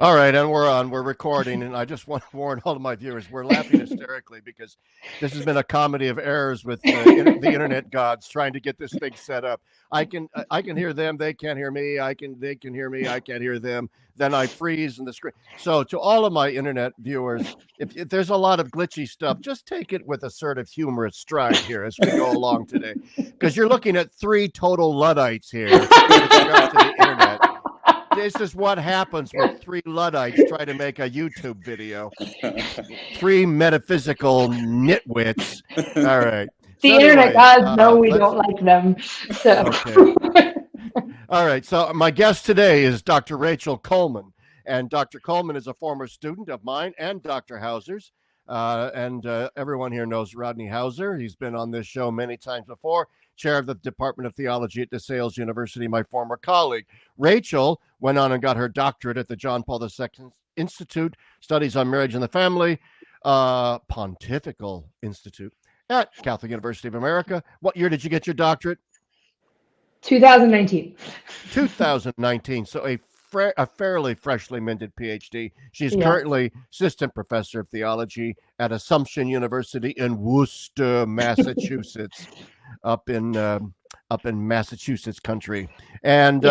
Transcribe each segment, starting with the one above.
All right, and we're on. We're recording, and I just want to warn all of my viewers: we're laughing hysterically because this has been a comedy of errors with the internet gods trying to get this thing set up. I can hear them; they can't hear me. They can hear me; I can't hear them. Then I freeze in the screen. So, to all of my internet viewers, if there's a lot of glitchy stuff, just take it with a sort of humorous stride here as we go along today, because you're looking at three total Luddites here with regards to the internet. This is what happens when three Luddites try to make a YouTube video. Three metaphysical nitwits. All right. The So internet anyway, gods know we don't like them. So. okay. All right. So my guest today is Dr. Rachel Coleman. And Dr. Coleman is a former student of mine and Dr. Howsare's. And everyone here knows Rodney Howsare. He's been on this show many times before. Chair of the Department of Theology at DeSales University, my former colleague. Rachel went on and got her doctorate at the John Paul II Institute, Studies on Marriage and the Family, Pontifical Institute at Catholic University of America. What year did you get your doctorate? 2019. 2019. So a fairly freshly minted PhD. She's currently assistant professor of theology at Assumption University in Worcester, Massachusetts, up in Massachusetts country. And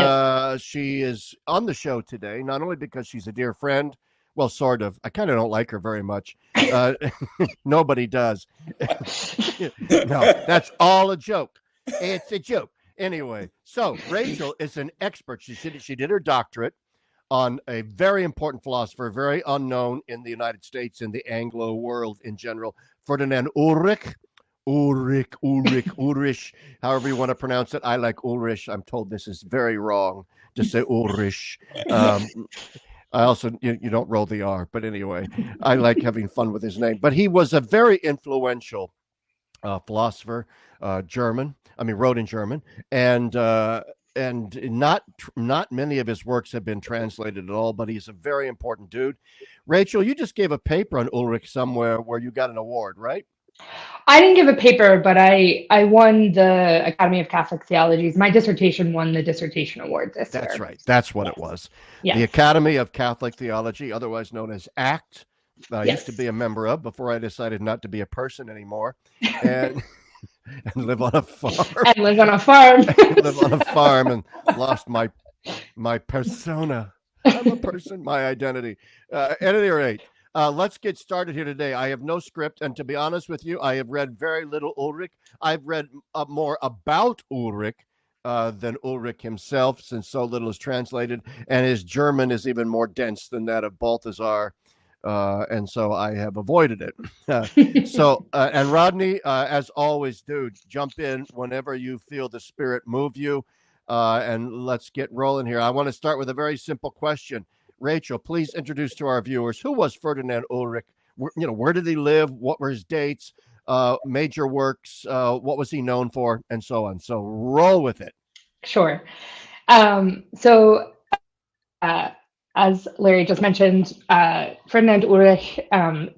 she is on the show today, not only because she's a dear friend, well, sort of. I kind of don't like her very much. Nobody does. No, that's all a joke. It's a joke. Anyway, so Rachel is an expert. She did her doctorate on a very important philosopher, very unknown in the United States and the Anglo world in general, Ferdinand Ulrich, Ulrich, however you want to pronounce it. I like Ulrich. I'm told this is very wrong to say Ulrich. I also, you don't roll the R, but anyway, I like having fun with his name. But he was a very influential philosopher, German. I mean, wrote in German, and not many of his works have been translated at all. But he's a very important dude. Rachel, you just gave a paper on Ulrich somewhere where you got an award, right? I didn't give a paper, but I won the Academy of Catholic Theology's. My dissertation won the dissertation award this year. That's right. That's what it was. Yes. The Academy of Catholic Theology, otherwise known as ACT, I used to be a member of before I decided not to be a person anymore, and live on a farm. And live on a farm. Live on a farm and lost my persona. I'm a person, my identity. At any rate, let's get started here today. I have no script, and to be honest with you, I have read very little Ulrich. I've read more about Ulrich than Ulrich himself, since so little is translated, and his German is even more dense than that of Balthazar. And so I have avoided it. And Rodney, as always, dude, jump in whenever you feel the spirit move you. And let's get rolling here. I want to start with a very simple question. Rachel, please introduce to our viewers, who was Ferdinand Ulrich? Where did he live? What were his dates? Major works? What was he known for? And so on. So roll with it. Sure. As Larry just mentioned, Ferdinand Ulrich,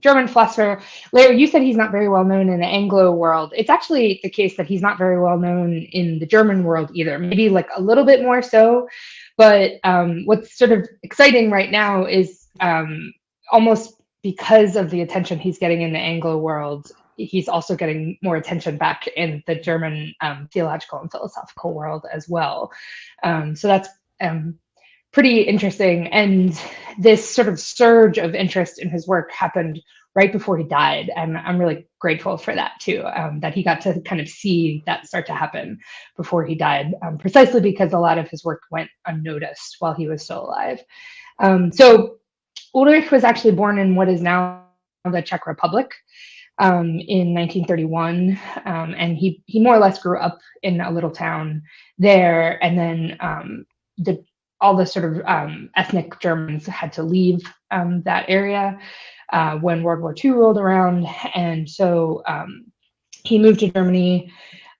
German philosopher. Larry, you said he's not very well known in the Anglo world. It's actually the case that he's not very well known in the German world either, maybe like a little bit more so. But what's sort of exciting right now is almost because of the attention he's getting in the Anglo world, he's also getting more attention back in the German theological and philosophical world as well. So that's pretty interesting. And this sort of surge of interest in his work happened right before he died. And I'm really grateful for that too, that he got to kind of see that start to happen before he died, precisely because a lot of his work went unnoticed while he was still alive. So Ulrich was actually born in what is now the Czech Republic in 1931. And he more or less grew up in a little town there. And then all the sort of ethnic Germans had to leave that area when World War II rolled around. And so he moved to Germany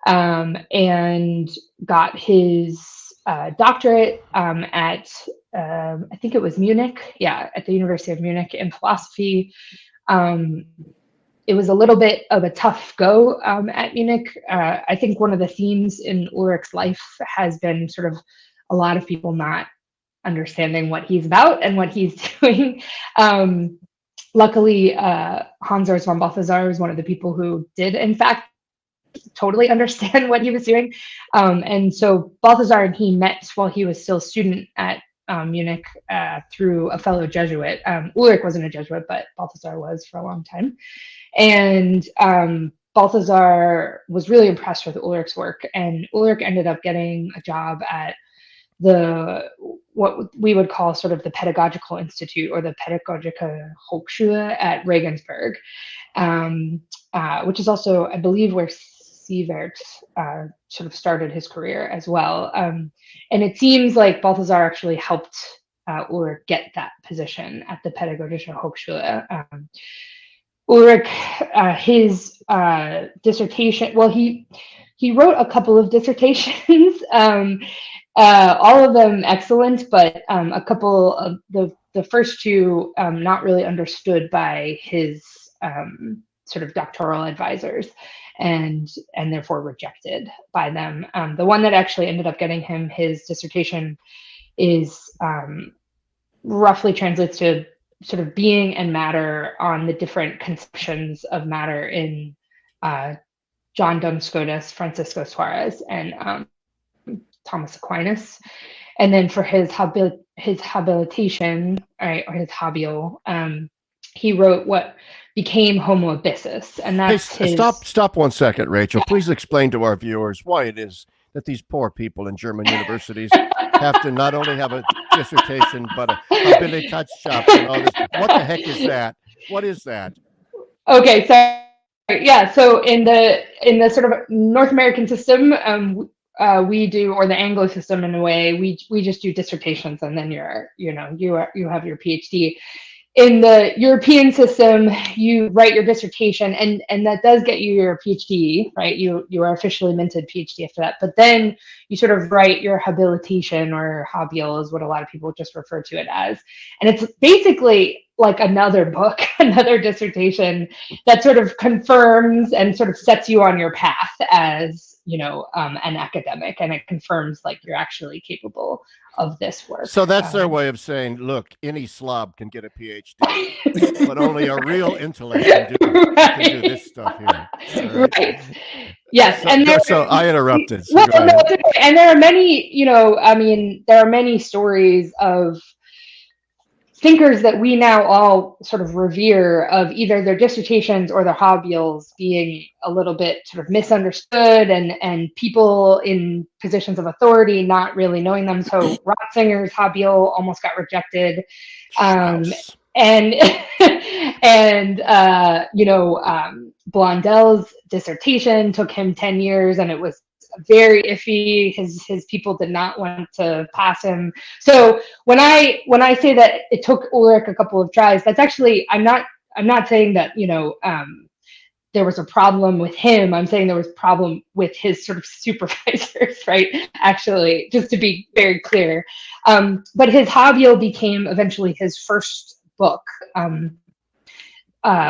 and got his doctorate at, I think it was Munich, at the University of Munich in philosophy. It was a little bit of a tough go at Munich. I think one of the themes in Ulrich's life has been sort of a lot of people not understanding what he's about and what he's doing. Luckily, Hans von Balthazar was one of the people who did, in fact, totally understand what he was doing. And so Balthazar and he met while he was still a student at Munich through a fellow Jesuit. Ulrich wasn't a Jesuit, but Balthazar was for a long time. And Balthazar was really impressed with Ulrich's work, and Ulrich ended up getting a job at what we would call sort of the Pedagogical Institute, or the Pädagogische Hochschule at Regensburg, which is also, I believe, where Sievert sort of started his career as well. And it seems like Balthazar actually helped Ulrich get that position at the Pädagogische Hochschule. Ulrich, his dissertation, well, he wrote a couple of dissertations, all of them excellent, but a couple of the first two not really understood by his sort of doctoral advisors, and therefore rejected by them. The one that actually ended up getting him his dissertation is roughly translates to sort of being and matter on the different conceptions of matter in John Duns Scotus, Francisco Suarez, and Thomas Aquinas. And then for his habilitation, right, or his habio, he wrote what became Homo Abyssus, and that's his... Stop 1 second, Rachel. Please explain to our viewers why it is that these poor people in German universities have to not only have a dissertation, but a Habilitatschap and all this. What the heck is that? What is that? Okay, so yeah, so in the sort of North American system, we do, or the Anglo system in a way, we just do dissertations, and then you have your PhD. In the European system, you write your dissertation, and that does get you your PhD, right? You are officially minted PhD after that. But then you sort of write your habilitation, or habil is what a lot of people just refer to it as. And it's basically like another book, another dissertation that sort of confirms and sort of sets you on your path as, an academic, and it confirms like you're actually capable of this work. So that's their way of saying, look, any slob can get a PhD, but only a real intellect can do this stuff here. Right. Yes. So I interrupted. So and there are many, there are many stories of thinkers that we now all sort of revere, of either their dissertations or their habils being a little bit sort of misunderstood, and people in positions of authority not really knowing them. So Ratzinger's habil almost got rejected. Blondel's dissertation took him 10 years, and it was very iffy. His people did not want to pass him. So when I say that it took Ulrich a couple of tries, that's actually, I'm not saying that there was a problem with him. I'm saying there was a problem with his sort of supervisors, right? Actually, just to be very clear. But his habil became eventually his first book,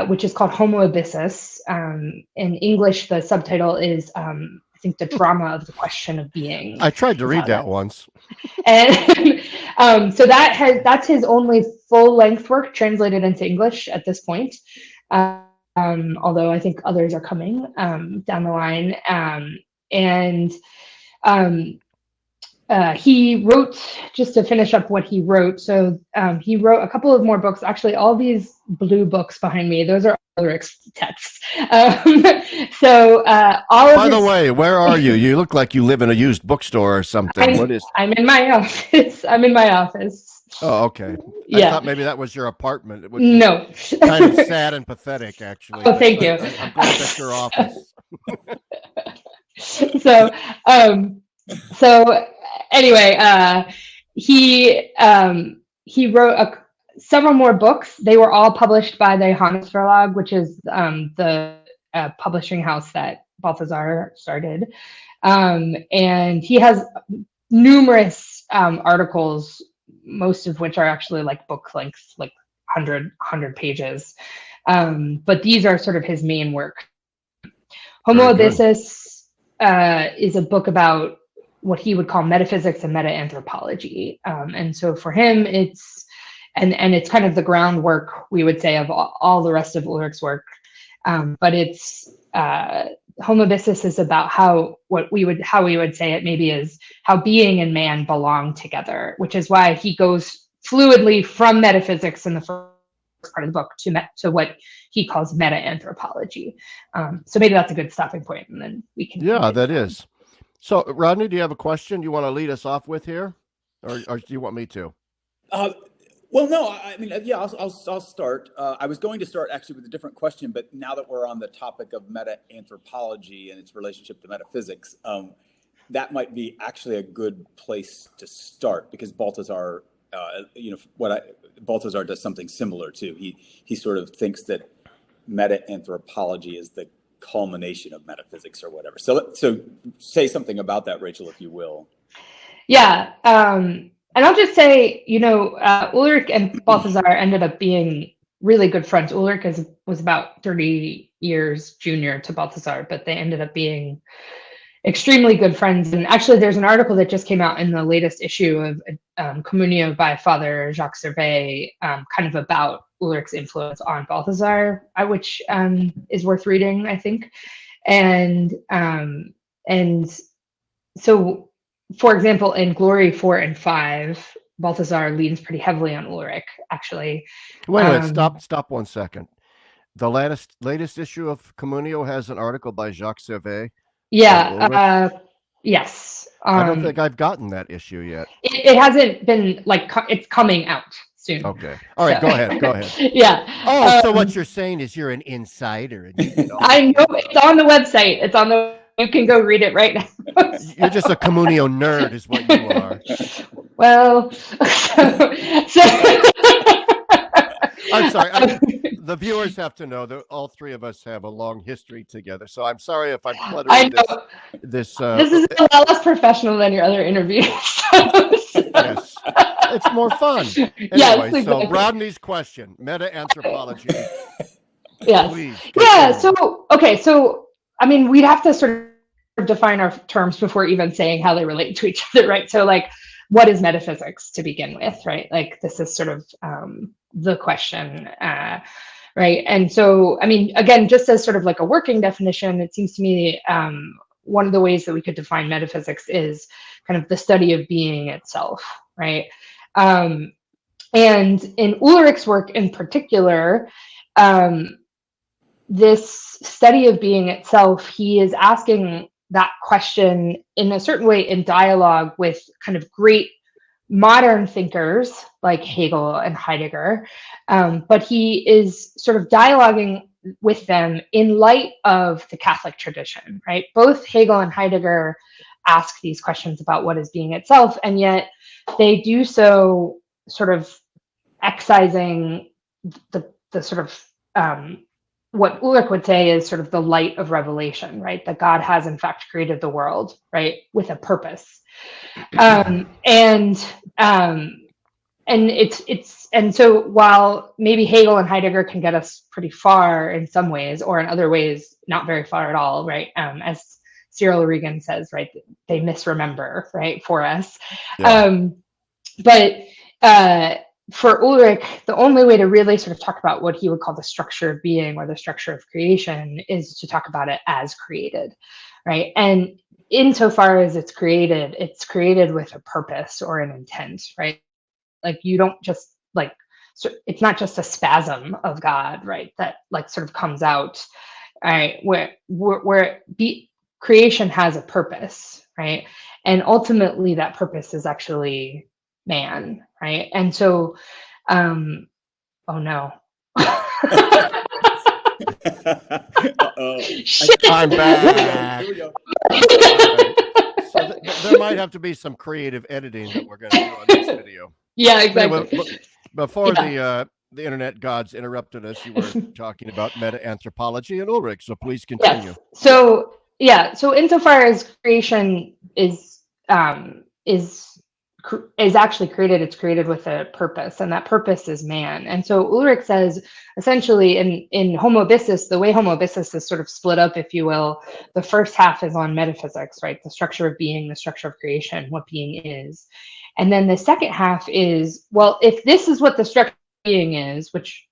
which is called Homo Abyssus. In English, the subtitle is I think, the drama of the question of being. I tried to read that once. And so that's his only full-length work translated into English at this point. Although I think others are coming down the line. He wrote, just to finish up what he wrote, so he wrote a couple of more books. Actually, all these blue books behind me, those are Ulrich's texts. By the way, where are you? You look like you live in a used bookstore or something. I'm in my office. Oh, okay. Yeah. I thought maybe that was your apartment. No. Kind of sad and pathetic, actually. Oh, thank you. I'm glad that's your office. So anyway, he wrote several more books. They were all published by the Hannes Verlag, which is the publishing house that Balthazar started. And he has numerous articles, most of which are actually like book length, like 100 pages. But these are sort of his main work. Homo Abyssus is a book about what he would call metaphysics and meta-anthropology. And so for him, it's kind of the groundwork, we would say, of all the rest of Ulrich's work. But it's homobiosis is about how we would say it maybe is how being and man belong together, which is why he goes fluidly from metaphysics in the first part of the book to what he calls meta-anthropology. So maybe that's a good stopping point, and then we can. Yeah, that is. So, Rodney, do you have a question you want to lead us off with here, or do you want me to? Well, no, I mean, yeah, I'll start. I was going to start actually with a different question, but now that we're on the topic of meta-anthropology and its relationship to metaphysics, that might be actually a good place to start, because Balthazar, Balthazar does something similar too. He sort of thinks that meta-anthropology is the culmination of metaphysics or whatever. So say something about that, Rachel, if you will. Yeah. And I'll just say, Ulrich and Balthazar ended up being really good friends. Ulrich was about 30 years junior to Balthazar, but they ended up being extremely good friends. And actually, there's an article that just came out in the latest issue of Communio by Father Jacques Servet, kind of about Ulrich's influence on Balthazar, which is worth reading, I think. And so, for example, in Glory 4 and 5, Balthazar leans pretty heavily on Ulrich, actually. Wait a minute, stop 1 second. The latest issue of Communio has an article by Jacques Servet. Yeah, yes. I don't think I've gotten that issue yet. It hasn't been, it's coming out soon. Okay. All right, so. Go ahead. Yeah. Oh, so what you're saying is you're an insider. And I know, it's on the website. You can go read it right now. You're just a Communio nerd is what you are. Well, I'm sorry. The viewers have to know that all three of us have a long history together. So I'm sorry if I'm cluttering this. This is a lot less professional than your other interviews. Yes, it's more fun. Anyway, exactly. So Rodney's question: meta-anthropology. Yes. Please, yeah. So I mean, we'd have to sort of define our terms before even saying how they relate to each other, right? So, what is metaphysics to begin with, right? This is sort of the question, right? And so, I mean, again, just as sort of a working definition, it seems to me one of the ways that we could define metaphysics is kind of the study of being itself, right? And in Ulrich's work in particular, this study of being itself, he is asking that question in a certain way in dialogue with kind of great modern thinkers like Hegel and Heidegger, but he is sort of dialoguing with them in light of the Catholic tradition, right? Both Hegel and Heidegger ask these questions about what is being itself, and yet they do so sort of excising the sort of what Ulrich would say is sort of the light of revelation, right? That God has in fact created the world, right, with a purpose. And so while maybe Hegel and Heidegger can get us pretty far in some ways, or in other ways not very far at all, right? As Cyril Regan says, right, they misremember, right, for us. Yeah. But for Ulrich, the only way to really sort of talk about what he would call the structure of being or the structure of creation is to talk about it as created, right? And insofar as it's created with a purpose or an intent, right? You don't just so it's not just a spasm of God, right? That sort of comes out, right? Where creation has a purpose, right? And ultimately that purpose is actually man, right? And so, oh no. I'm back. Here we go. So there might have to be some creative editing that we're going to do on this video. Yeah, exactly. Anyway, before the internet gods interrupted us, you were talking about meta-anthropology and Ulrich, so please continue. Yes. So insofar as creation is is actually created, it's created with a purpose, and that purpose is man. And so Ulrich says, essentially, in Homo Bissus, the way Homo Bissus is sort of split up, if you will, the first half is on metaphysics, right? The structure of being, the structure of creation, what being is. And then the second half is, well, if this is what the structure of being is, which,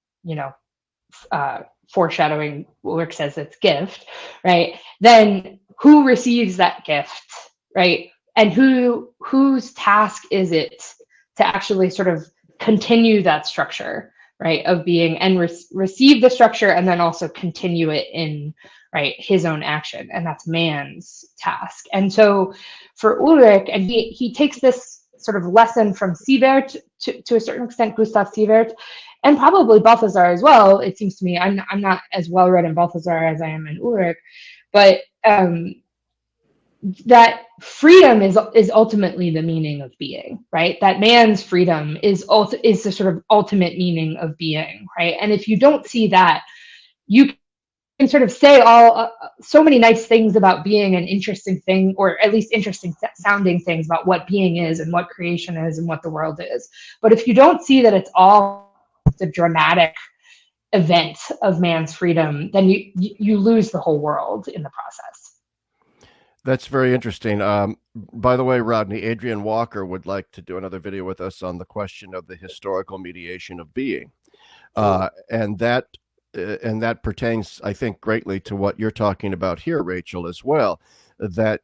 foreshadowing, Ulrich says it's gift, right? Then who receives that gift, right? And whose task is it to actually sort of continue that structure, right, of being, and receive the structure, and then also continue it in, right, his own action, and that's man's task. And so for Ulrich, and he takes this sort of lesson from Siebert to a certain extent, Gustav Siebert, and probably Balthazar as well. It seems to me, I'm not as well read in Balthazar as I am in Ulrich, but that freedom is ultimately the meaning of being, right? That man's freedom is the sort of ultimate meaning of being, right? And if you don't see that, you can sort of say so many nice things about being, an interesting thing, or at least interesting sounding things about what being is and what creation is and what the world is. But if you don't see that it's all the dramatic event of man's freedom, then you lose the whole world in the process. That's very interesting. By the way, Rodney, Adrian Walker would like to do another video with us on the question of the historical mediation of being, and that pertains, I think, greatly to what you're talking about here, Rachel, as well. That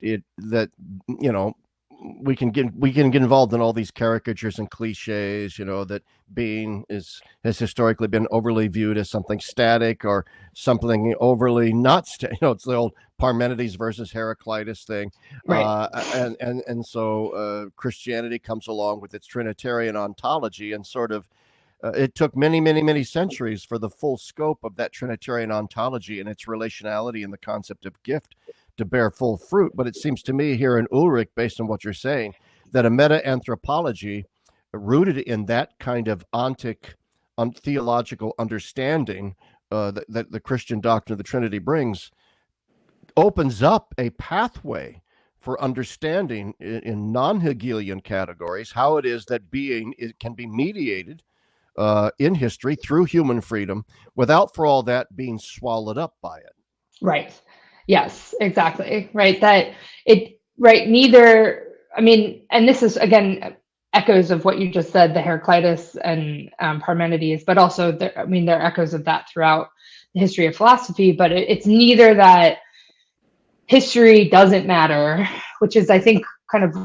we can get involved in all these caricatures and cliches, that being has historically been overly viewed as something static or something overly not it's the old Parmenides versus Heraclitus thing. Right. And so Christianity comes along with its Trinitarian ontology, and sort of it took many centuries for the full scope of that Trinitarian ontology and its relationality and the concept of gift to bear full fruit. But it seems to me here in Ulrich, based on what you're saying, that a meta-anthropology rooted in that kind of ontic theological understanding that the Christian doctrine of the Trinity brings opens up a pathway for understanding in non-Hegelian categories how it is that being can be mediated in history through human freedom without, for all that, being swallowed up by it. Right. Yes, exactly. Right. Neither, and this is, again, echoes of what you just said, the Heraclitus and Parmenides, but also, there are echoes of that throughout the history of philosophy, but it's neither that history doesn't matter, which is, I think, kind of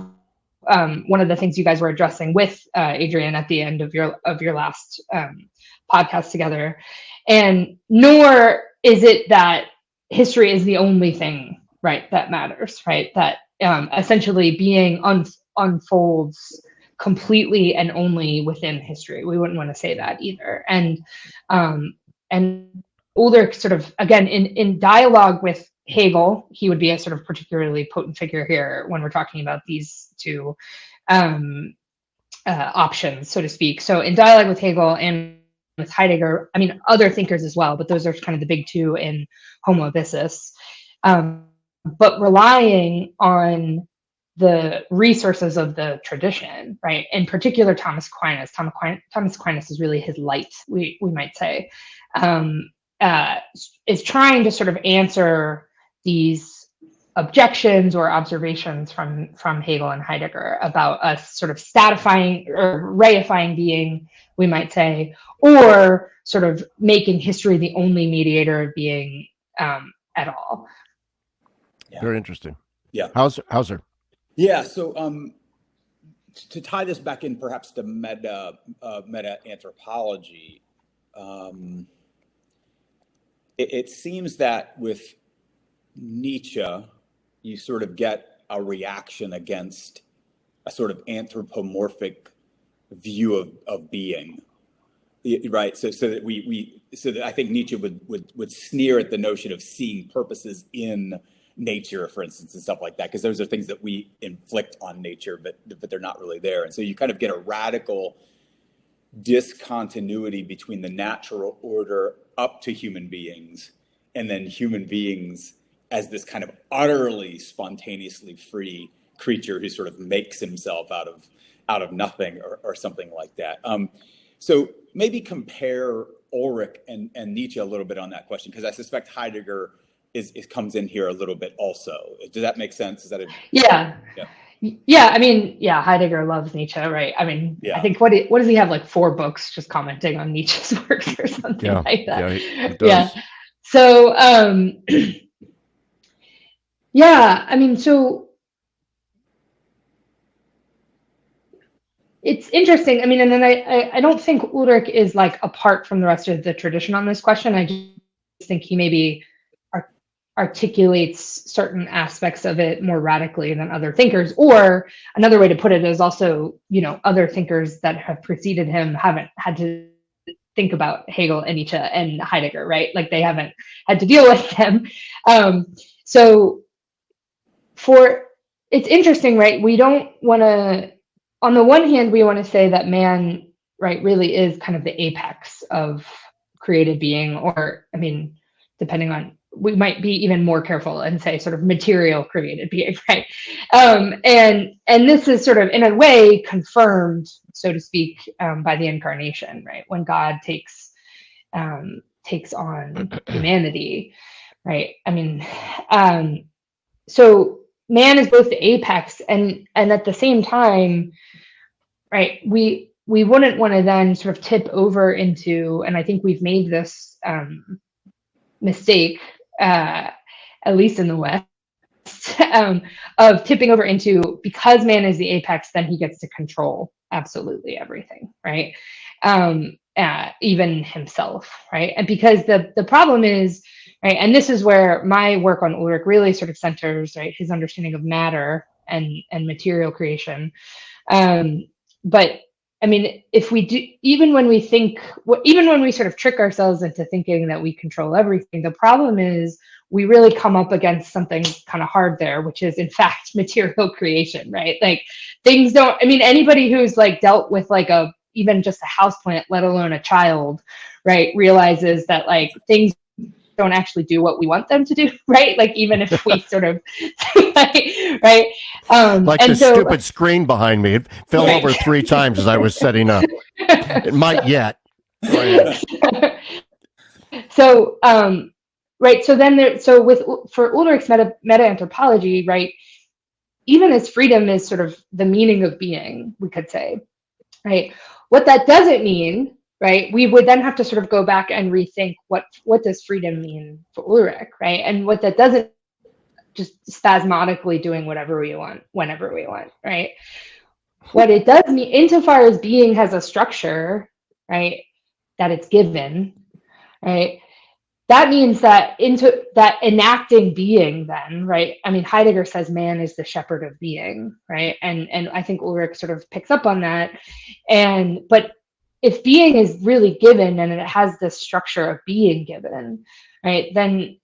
one of the things you guys were addressing with Adrian at the end of your last podcast together, and nor is it that history is the only thing, right, that matters, right? That essentially being unfolds completely and only within history. We wouldn't want to say that either. And Ulrich sort of, again, in dialogue with Hegel, he would be a sort of particularly potent figure here when we're talking about these two options, so to speak. So in dialogue with Hegel and with Heidegger, other thinkers as well, but those are kind of the big two in Homo Bissus, but relying on the resources of the tradition, right? In particular, Thomas Aquinas. Thomas Aquinas is really his light, we might say, is trying to sort of answer these objections or observations from Hegel and Heidegger about us sort of statifying or reifying being, we might say, or sort of making history the only mediator of being at all. Yeah. Very interesting. Yeah. Howsare. Yeah. So to tie this back in, perhaps to meta anthropology, it seems that with Nietzsche, you sort of get a reaction against a sort of anthropomorphic view of being, right? So that I think Nietzsche would sneer at the notion of seeing purposes in nature, for instance, and stuff like that, because those are things that we inflict on nature, but they're not really there. And so you kind of get a radical discontinuity between the natural order up to human beings and then human beings as this kind of utterly spontaneously free creature who sort of makes himself out of nothing or something like that. So maybe compare Ulrich and Nietzsche a little bit on that question, because I suspect Heidegger comes in here a little bit also. Does that make sense? Is that yeah. I mean, Heidegger loves Nietzsche, right? I mean, I think what does he have, like 4 books just commenting on Nietzsche's works or something like that? He does. So, I mean, so it's interesting. I mean, and then I don't think Ulrich is like apart from the rest of the tradition on this question. I just think he maybe articulates certain aspects of it more radically than other thinkers. Or another way to put it is also, other thinkers that have preceded him haven't had to think about Hegel and Nietzsche and Heidegger, right? Like they haven't had to deal with them. So it's interesting, right? We don't want to, on the one hand, we want to say that man, right, really is kind of the apex of created being, or, I mean, depending on, we might be even more careful and say sort of material created being, right? And this is sort of in a way confirmed, so to speak, by the incarnation, right? When God takes on humanity, right? I mean, so man is both the apex and at the same time, right? We wouldn't want to then sort of tip over into, and I think we've made this mistake, at least in the West, of tipping over into, because man is the apex, then he gets to control absolutely everything, right? Even himself, right? And because the problem is, right, and this is where my work on Ulrich really sort of centers, right, his understanding of matter and material creation. But I mean, if we do, even when we sort of trick ourselves into thinking that we control everything, the problem is we really come up against something kind of hard there, which is in fact material creation, right? Like things don't, I mean, anybody who's like dealt with like even just a houseplant, let alone a child, right, realizes that like things don't actually do what we want them to do, right? Like even if we sort of, right? Like the stupid screen behind me, it fell over 3 times as I was setting up. It might yet. So, right. So then, for Ulrich's meta-anthropology, right? Even as freedom is sort of the meaning of being, we could say, right? What that doesn't mean, right? We would then have to sort of go back and rethink what does freedom mean for Ulrich, right? And what that doesn't, just spasmodically doing whatever we want, whenever we want, right? What it does mean, insofar as being has a structure, right, that it's given, right? That means that into that enacting being then, right? I mean, Heidegger says man is the shepherd of being, right? And I think Ulrich sort of picks up on that. But if being is really given and it has this structure of being given, right, then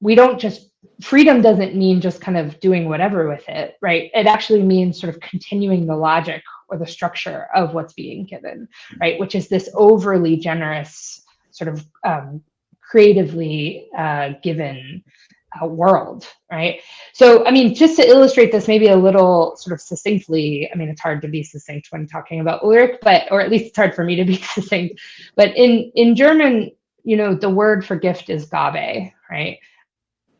we don't just, freedom doesn't mean just kind of doing whatever with it, right? It actually means sort of continuing the logic or the structure of what's being given, right? Which is this overly generous sort of creatively given world, right? So, I mean, just to illustrate this maybe a little sort of succinctly, I mean, it's hard to be succinct when talking about Ulrich, or at least it's hard for me to be succinct. But in German, the word for gift is Gabe, right?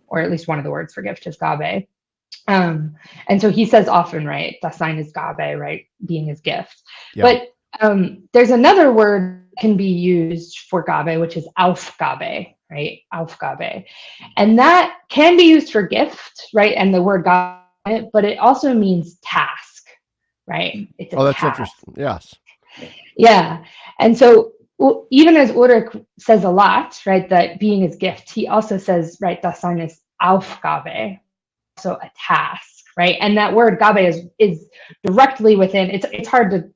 Or at least one of the words for gift is Gabe. And so he says often, right, das Sein is Gabe, right? Being is gift. Yeah. But there's another word can be used for Gabe, which is Aufgabe, right? Aufgabe. And that can be used for gift, right? And the word Gabe, but it also means task, right? It's a that's task. Interesting. Yes. Yeah. And so even as Ulrich says a lot, right, that being is gift, he also says, right, das Sein ist Aufgabe, so a task, right? And that word Gabe is directly within, it's hard to,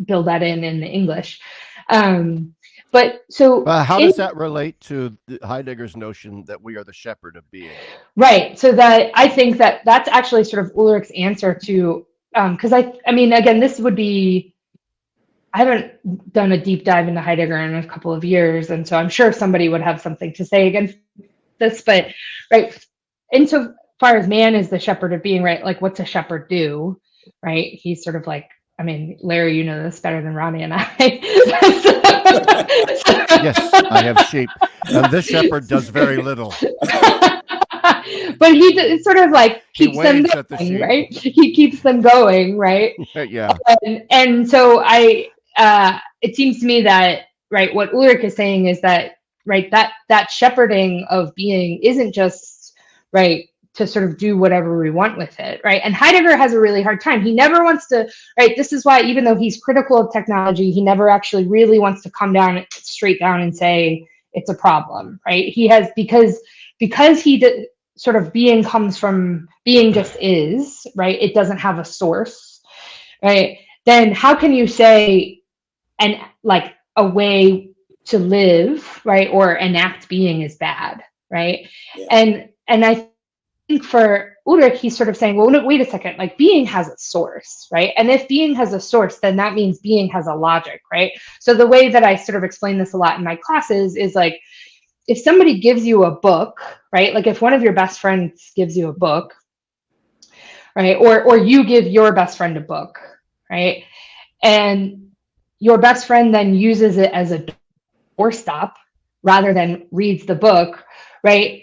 build that in the English. But so how does that relate to Heidegger's notion that we are the shepherd of being? Right. So that I think that's actually sort of Ulrich's answer to, because I mean, again, this would be, I haven't done a deep dive into Heidegger in a couple of years, and so I'm sure somebody would have something to say against this. But right, and so far as man is the shepherd of being, right? Like, what's a shepherd do, right? He's sort of like, I mean, Larry, you know this better than Rodney and I. Yes, I have sheep, and this shepherd does very little. But he sort of like keeps them going, right? He keeps them going, right? Yeah. And so it seems to me that, right, what Ulrich is saying is that, right, that shepherding of being isn't just, right, to sort of do whatever we want with it, right? And Heidegger has a really hard time. He never wants to, right? This is why, even though he's critical of technology, he never actually really wants to come down straight down and say it's a problem, right? He has, because he sort of being comes from being just is, right? It doesn't have a source, right? Then how can you say, and like a way to live, right, or enact being is bad, right? Yeah. And I think for Ulrich, he's sort of saying, well, no, wait a second, like being has a source, right? And if being has a source, then that means being has a logic, right? So the way that I sort of explain this a lot in my classes is like, if somebody gives you a book, right? Like if one of your best friends gives you a book, right? Or you give your best friend a book, right? And your best friend then uses it as a doorstop rather than reads the book, right?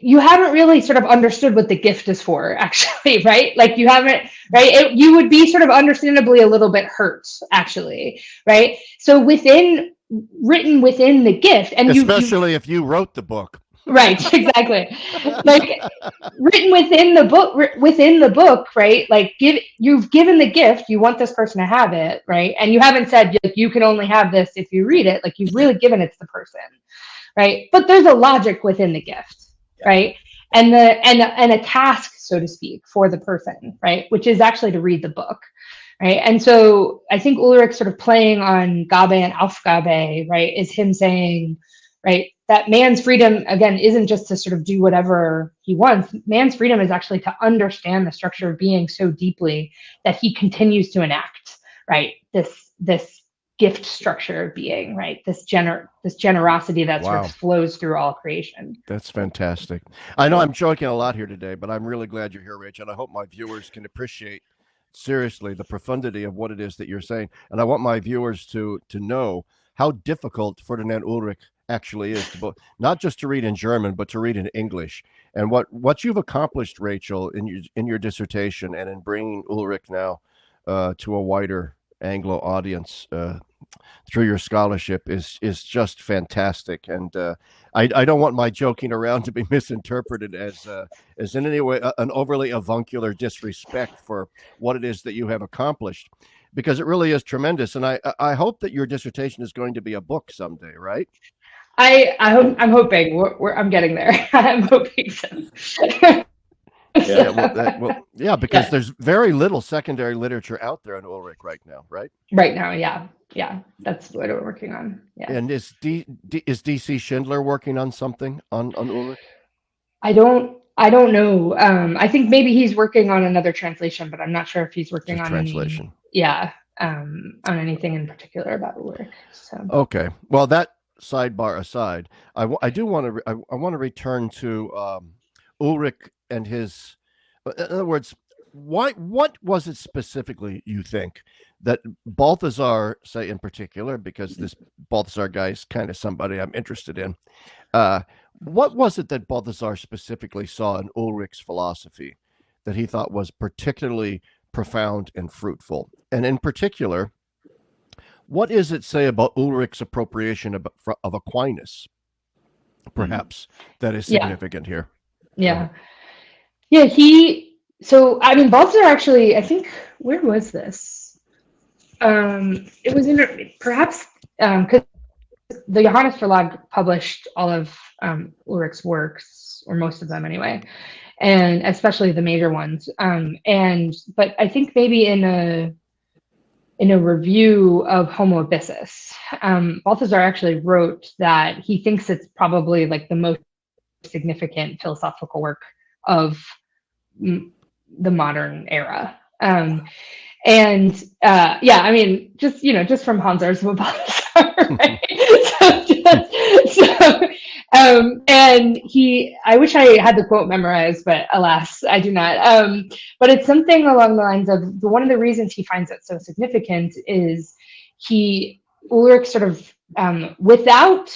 You haven't really sort of understood what the gift is for, actually, right? Like you haven't, right? You would be sort of understandably a little bit hurt, actually, right? So written within the gift, and especially if you wrote the book, right? Exactly. Like written within the book, right? Like you've given the gift, you want this person to have it, right? And you haven't said like you can only have this if you read it. Like you've really given it to the person, right? But there's a logic within the gift. Right. And a task, so to speak, for the person, right, which is actually to read the book. Right. And so I think Ulrich sort of playing on Gabe and Aufgabe, right, is him saying, right, that man's freedom, again, isn't just to sort of do whatever he wants. Man's freedom is actually to understand the structure of being so deeply that he continues to enact, right, this gift structure of being, right? This generosity that sort of flows through all creation. That's fantastic. I know I'm joking a lot here today, but I'm really glad you're here, Rachel. And I hope my viewers can appreciate seriously the profundity of what it is that you're saying. And I want my viewers to know how difficult Ferdinand Ulrich actually is, not just to read in German, but to read in English. And what you've accomplished, Rachel, in your dissertation and in bringing Ulrich now to a wider Anglo audience through your scholarship is just fantastic. And I don't want my joking around to be misinterpreted as in any way an overly avuncular disrespect for what it is that you have accomplished, because it really is tremendous. And I hope that your dissertation is going to be a book someday, right? I'm hoping I'm getting there. I'm hoping so. Yeah, because there's very little secondary literature out there on Ulrich right now, right? Right now, yeah, that's what we're working on. Yeah. And is DC Schindler working on something on Ulrich? I don't know. I think maybe he's working on another translation, but I'm not sure if he's working on translation. On anything in particular about Ulrich. So okay, well, that sidebar aside, I want to return to Ulrich and his, in other words, what was it specifically, you think, that Balthazar, say in particular, because this Balthazar guy is kind of somebody I'm interested in, what was it that Balthazar specifically saw in Ulrich's philosophy that he thought was particularly profound and fruitful? And in particular, what is it, say, about Ulrich's appropriation of Aquinas, perhaps, that is significant here? Yeah. So I mean, Balthazar actually, I think, where was this? It was in perhaps because the Johannes Verlag published all of Ulrich's works, or most of them anyway, and especially the major ones. But I think maybe in a review of Homo Abyssus, Balthazar actually wrote that he thinks it's probably like the most significant philosophical work of the modern era. I mean, just from Hans Urs of Balthazar, right? And I wish I had the quote memorized, but alas, I do not. But it's something along the lines of one of the reasons he finds it so significant is Ulrich sort of, without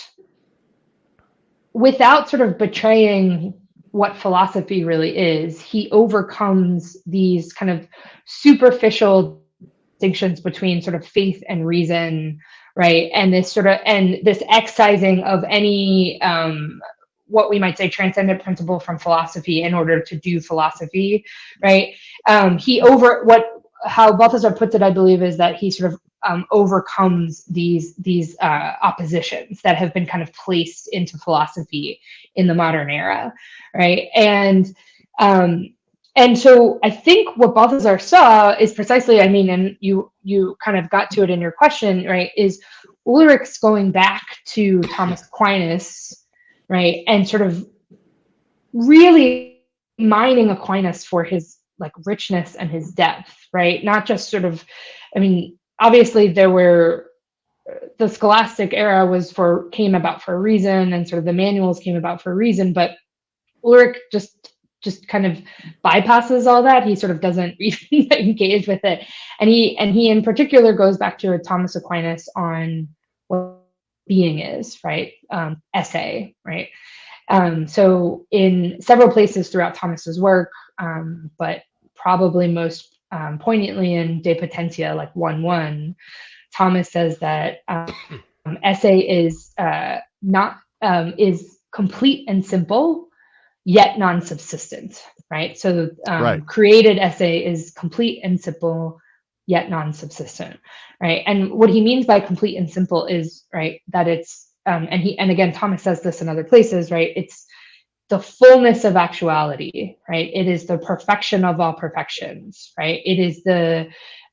sort of betraying what philosophy really is, he overcomes these kind of superficial distinctions between sort of faith and reason, right? And this excising of any what we might say transcendent principle from philosophy in order to do philosophy, right? How Balthazar puts it, I believe, is that he sort of overcomes these oppositions that have been kind of placed into philosophy in the modern era, right? And so I think what Balthazar saw is precisely, I mean, and you kind of got to it in your question, right, is Ulrichs going back to Thomas Aquinas, right, and sort of really mining Aquinas for his like richness and his depth, right? Not just sort of, I mean, obviously the scholastic era came about for a reason, and sort of the manuals came about for a reason, but Ulrich just kind of bypasses all that. He sort of doesn't even engage with it. And he in particular goes back to a Thomas Aquinas on what being is, right? Essay, right? So in several places throughout Thomas's work, but probably most poignantly in De Potentia, like 1:1, Thomas says that essay is is complete and simple, yet non-subsistent, right? So right. Created essay is complete and simple, yet non-subsistent, right? And what he means by complete and simple is, right, that it's, and again, Thomas says this in other places, right? It's the fullness of actuality, right? It is the perfection of all perfections, right? It is the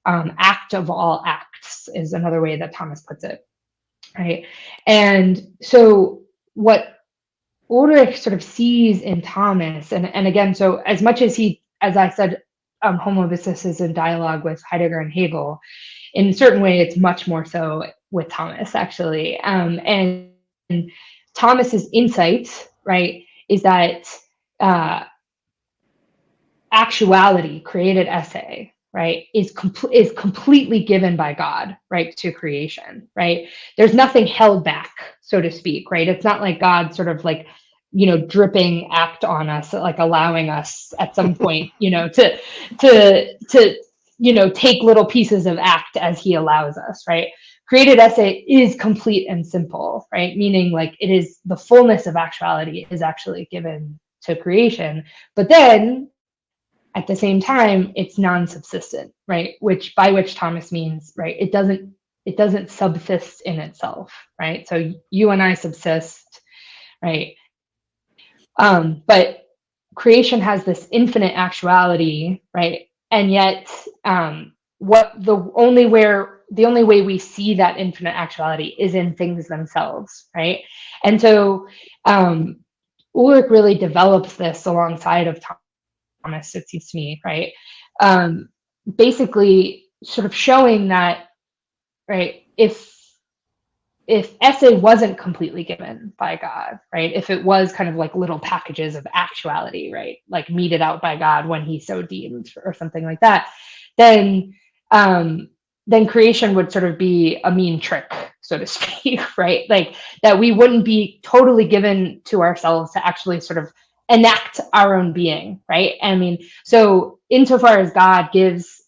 act of all acts, is another way that Thomas puts it, right? And so what Ulrich sort of sees in Thomas, and again, so as much as as I said, homoousius is in dialogue with Heidegger and Hegel, in a certain way, it's much more so with Thomas, actually. And Thomas's insight, right, is that actuality, created essay, right, is completely given by God, right, to creation, right? There's nothing held back, so to speak, right? It's not like God sort of like, dripping act on us, like allowing us at some point, to take little pieces of act as he allows us, right? Created essay is complete and simple, right? Meaning like it is the fullness of actuality is actually given to creation, but then at the same time, it's non-subsistent, right? By which Thomas means, right, it doesn't subsist in itself, right? So you and I subsist, right? But creation has this infinite actuality, right? And yet, the only way we see that infinite actuality is in things themselves, right? And so Ulrich really develops this alongside of Thomas, it seems to me, right? Basically sort of showing that, right, if essay wasn't completely given by God, right, if it was kind of like little packages of actuality, right, like meted out by God when he so deemed or something like that, then creation would sort of be a mean trick, so to speak, right? Like that we wouldn't be totally given to ourselves to actually sort of enact our own being, right? I mean, so insofar as God gives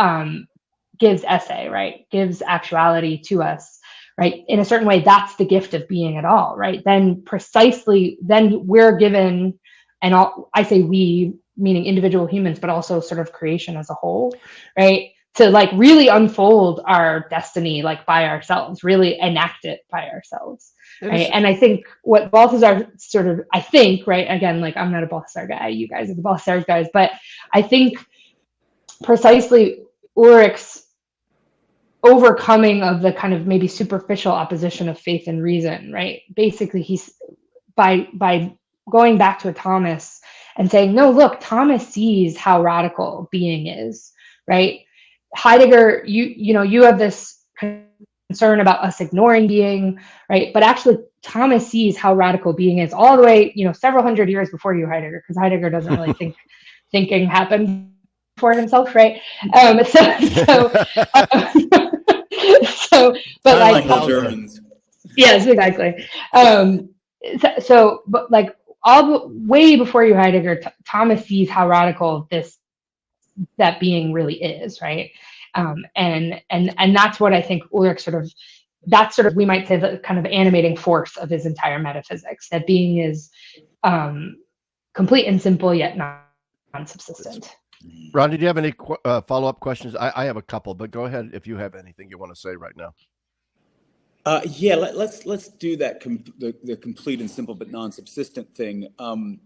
essay, right, gives actuality to us, right, in a certain way, that's the gift of being at all, right? Then we're given, and I say we, meaning individual humans, but also sort of creation as a whole, right, to like really unfold our destiny like by ourselves, really enact it by ourselves, right? And I think what Balthazar sort of, right, again, like I'm not a Balthazar guy, you guys are the Balthazar guys, but I think precisely Ulrich's overcoming of the kind of maybe superficial opposition of faith and reason, right? Basically, he's by going back to a Thomas and saying, no, look, Thomas sees how radical being is, right? Heidegger, you have this kind concern about us ignoring being, right? But actually, Thomas sees how radical being is all the way, several hundred years before you, Heidegger, because Heidegger doesn't really think thinking happened for himself, right? But like Germans. Yes, exactly. But like way before you, Heidegger, Thomas sees how radical that being really is, right? And that's what I think Ulrich that's we might say, the kind of animating force of his entire metaphysics, that being is complete and simple, yet non-subsistent. Rodney, do you have any follow-up questions? I have a couple, but go ahead if you have anything you want to say right now. Yeah, let's do that. The complete and simple but non-subsistent thing. And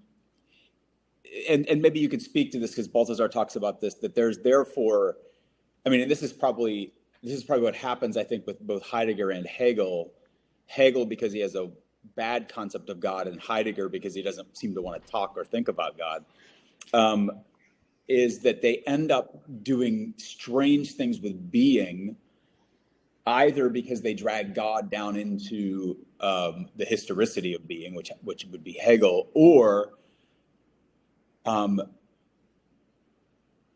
maybe you could speak to this, because Balthazar talks about this, that there's therefore, and this is probably what happens, I think, with both Heidegger and Hegel. Hegel because he has a bad concept of God, and Heidegger because he doesn't seem to want to talk or think about God, is that they end up doing strange things with being, either because they drag God down into the historicity of being, which would be Hegel, or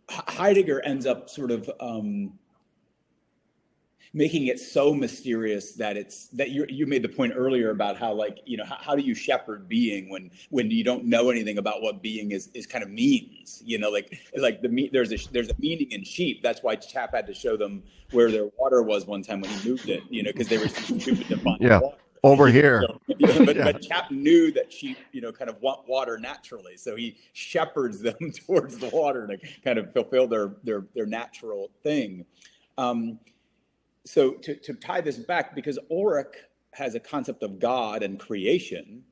Heidegger ends up sort of making it so mysterious that you made the point earlier about how, how do you shepherd being when you don't know anything about what being is kind of means, there's a meaning in sheep. That's why Chapp had to show them where their water was one time when he moved it, because they were too stupid to find water. Over here. But Chapp knew that sheep, kind of want water naturally. So he shepherds them towards the water to kind of fulfill their natural thing. So to tie this back, because Ulrich has a concept of God and creation,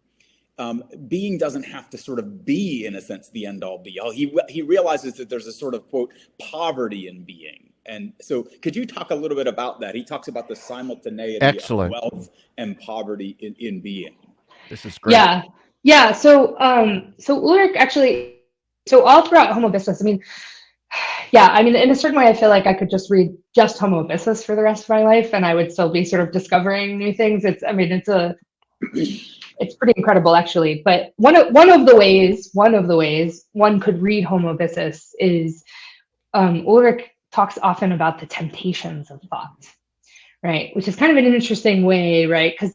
being doesn't have to sort of be, in a sense, the end all be all. He realizes that there's a sort of, quote, poverty in being. And so could you talk a little bit about that? He talks about the simultaneity Excellent. of wealth and poverty in being. This is great. Yeah. So Ulrich actually, all throughout Homo Bissus, in a certain way, I feel like I could just read just Homo Bissus for the rest of my life, and I would still be sort of discovering new things. It's pretty incredible, actually. But one of the ways one could read Homo Bissus is Ulrich talks often about the temptations of thought, right? Which is kind of an interesting way, right? Because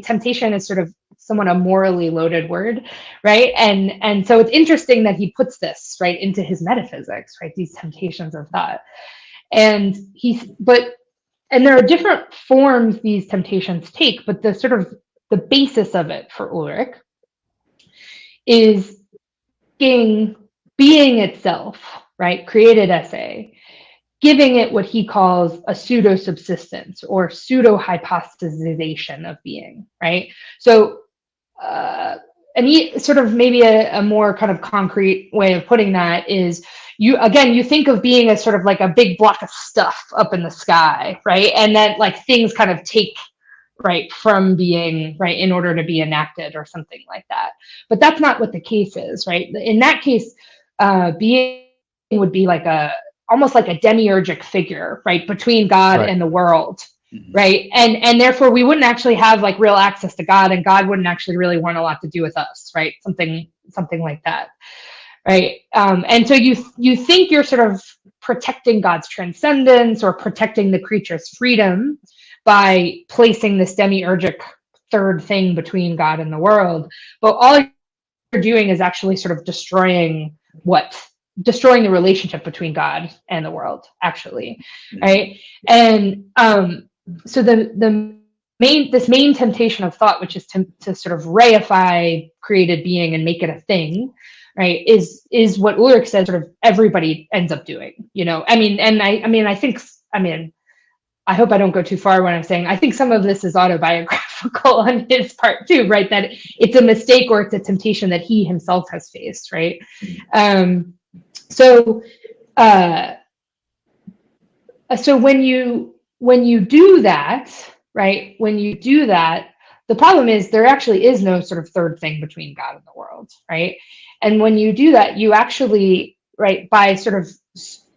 temptation is sort of somewhat a morally loaded word, right? And so it's interesting that he puts this right into his metaphysics, right? These temptations of thought, and there are different forms these temptations take, but the basis of it for Ulrich is being itself, right? Created essay, giving it what he calls a pseudo-subsistence or pseudo-hypostasization of being, right? So, and he sort of maybe a more kind of concrete way of putting that is you think of being as sort of like a big block of stuff up in the sky, right? And then things kind of take right from being, right, in order to be enacted or something like that. But that's not what the case is, right? In that case, being would be almost like a demiurgic figure, right, between God and the world, right? And therefore we wouldn't actually have real access to God, and God wouldn't actually really want a lot to do with us, right? Something like that, right? And so you think you're sort of protecting God's transcendence or protecting the creature's freedom by placing this demiurgic third thing between God and the world, but all you're doing is actually sort of destroying the relationship between God and the world, actually, right? And so this main temptation of thought, which is to sort of reify created being and make it a thing, right, is what Ulrich says sort of everybody ends up doing, I hope I don't go too far when I'm saying I think some of this is autobiographical on his part too, right? That it's a mistake or it's a temptation that he himself has faced, right? So when you do that, right? When you do that, the problem is there actually is no sort of third thing between God and the world, right? And when you do that, you actually, right, by sort of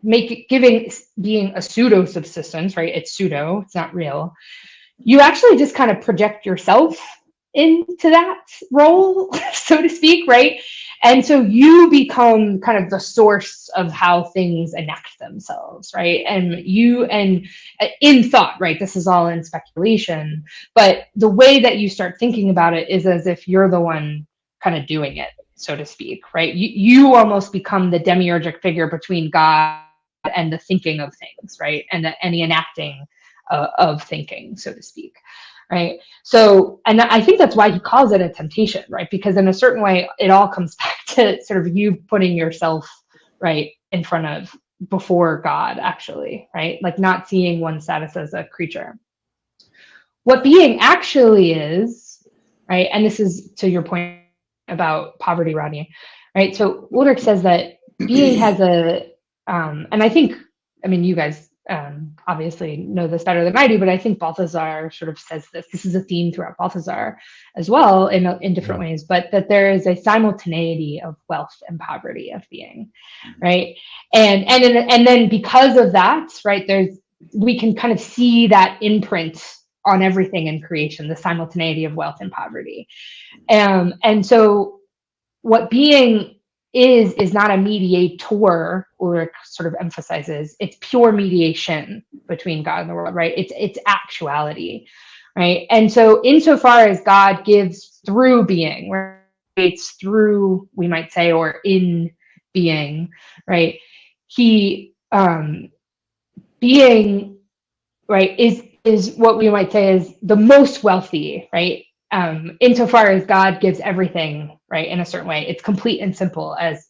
giving being a pseudo subsistence, right? It's pseudo, it's not real. You actually just kind of project yourself into that role, so to speak, right? And so you become kind of the source of how things enact themselves, right? And in thought, right? This is all in speculation, but the way that you start thinking about it is as if you're the one kind of doing it, so to speak, right? You almost become the demiurgic figure between God and the thinking of things, right? And the enacting of thinking, so to speak. Right. So, and I think that's why he calls it a temptation, right? Because in a certain way, it all comes back to sort of you putting yourself right in front of, before God, actually, right? Like not seeing one's status as a creature. What being actually is, right? And this is to your point about poverty, Rodney, right? So Ulrich says that being has and I think, I mean, you guys obviously know this better than I do, but I think Balthazar sort of says this. This is a theme throughout Balthazar as well in different ways, but that there is a simultaneity of wealth and poverty of being, right? And then because of that, right, we can kind of see that imprint on everything in creation, the simultaneity of wealth and poverty. And so what being is not a mediator, or sort of emphasizes it's pure mediation between God and the world, right? It's actuality, right? And so insofar as God gives through being, right? It's through, we might say, or in being, right? He being, right, is what we might say is the most wealthy, right? Insofar as God gives everything, right, in a certain way, it's complete and simple, as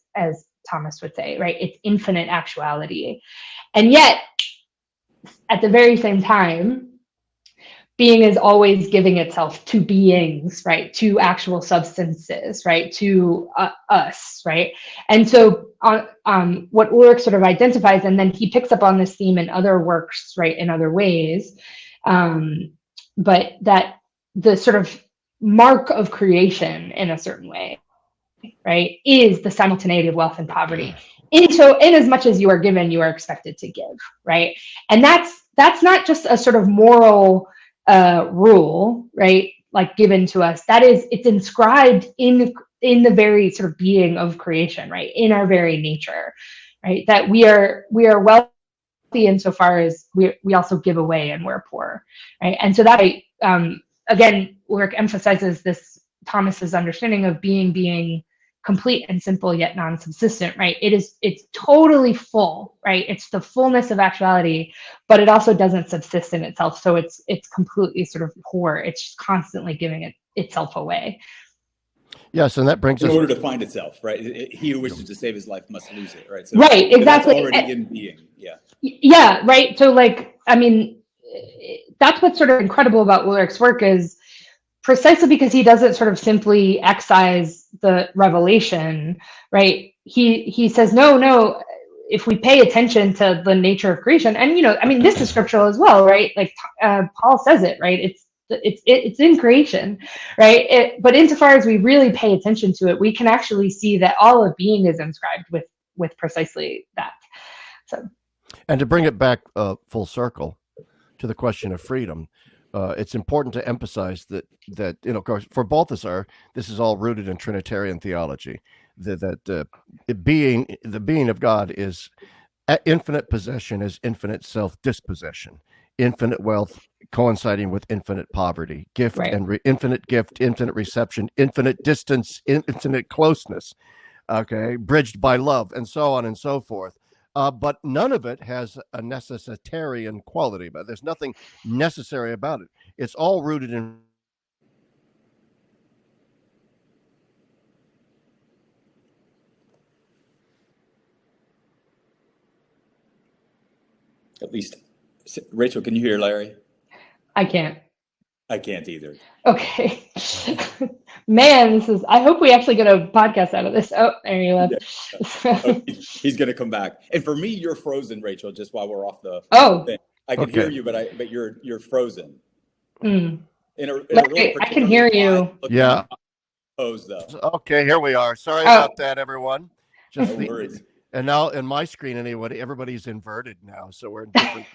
Thomas would say, right? It's infinite actuality. And yet, at the very same time, being is always giving itself to beings, right? To actual substances, right? To us, right? And so what Ulrich sort of identifies, and then he picks up on this theme in other works, right? In other ways, but that the sort of mark of creation in a certain way, right, is the simultaneity of wealth and poverty. In as much as you are given, you are expected to give, right? And that's not just a sort of moral rule, right, like given to us. It's inscribed in the very sort of being of creation, right, in our very nature, right, that we are wealthy insofar as we also give away and we're poor, right? And so that again, Ulrich emphasizes this Thomas's understanding of being complete and simple yet non-subsistent, right? It's totally full, right? It's the fullness of actuality, but it also doesn't subsist in itself. So it's completely sort of poor. It's just constantly giving itself away. Yes, and that brings in us order to find itself, right? He who wishes to save his life must lose it, right? So, right, exactly. That's already in being, yeah. Yeah, right. So, like, I mean, that's what's sort of incredible about Ulrich's work is precisely because he doesn't sort of simply excise the revelation, right? He says, no, if we pay attention to the nature of creation, and, I mean, this is scriptural as well, right? Like Paul says it, right? It's in creation, right? But insofar as we really pay attention to it, we can actually see that all of being is inscribed with precisely that. So, and to bring it back full circle to the question of freedom, it's important to emphasize that of course, for Balthazar, this is all rooted in Trinitarian theology. That the being of God is infinite possession, is infinite self-dispossession, infinite wealth coinciding with infinite poverty, gift right. and infinite gift, infinite reception, infinite distance, infinite closeness, okay, bridged by love, and so on and so forth. But none of it has a necessitarian quality, but there's nothing necessary about it. It's all rooted in at least. Rachel, can you hear Larry? I can't. I can't either. Okay. Man, I hope we actually get a podcast out of this. Oh, there you left. Yeah. Oh, he's going to come back. And for me, you're frozen, Rachel, just while we're off the thing. I can hear you, but you're frozen. Mm. I can hear you. Yeah. Pose, though. Okay, here we are. Sorry about that, everyone. Just no worries. And now in my screen, anyway, everybody's inverted now, so we're in different.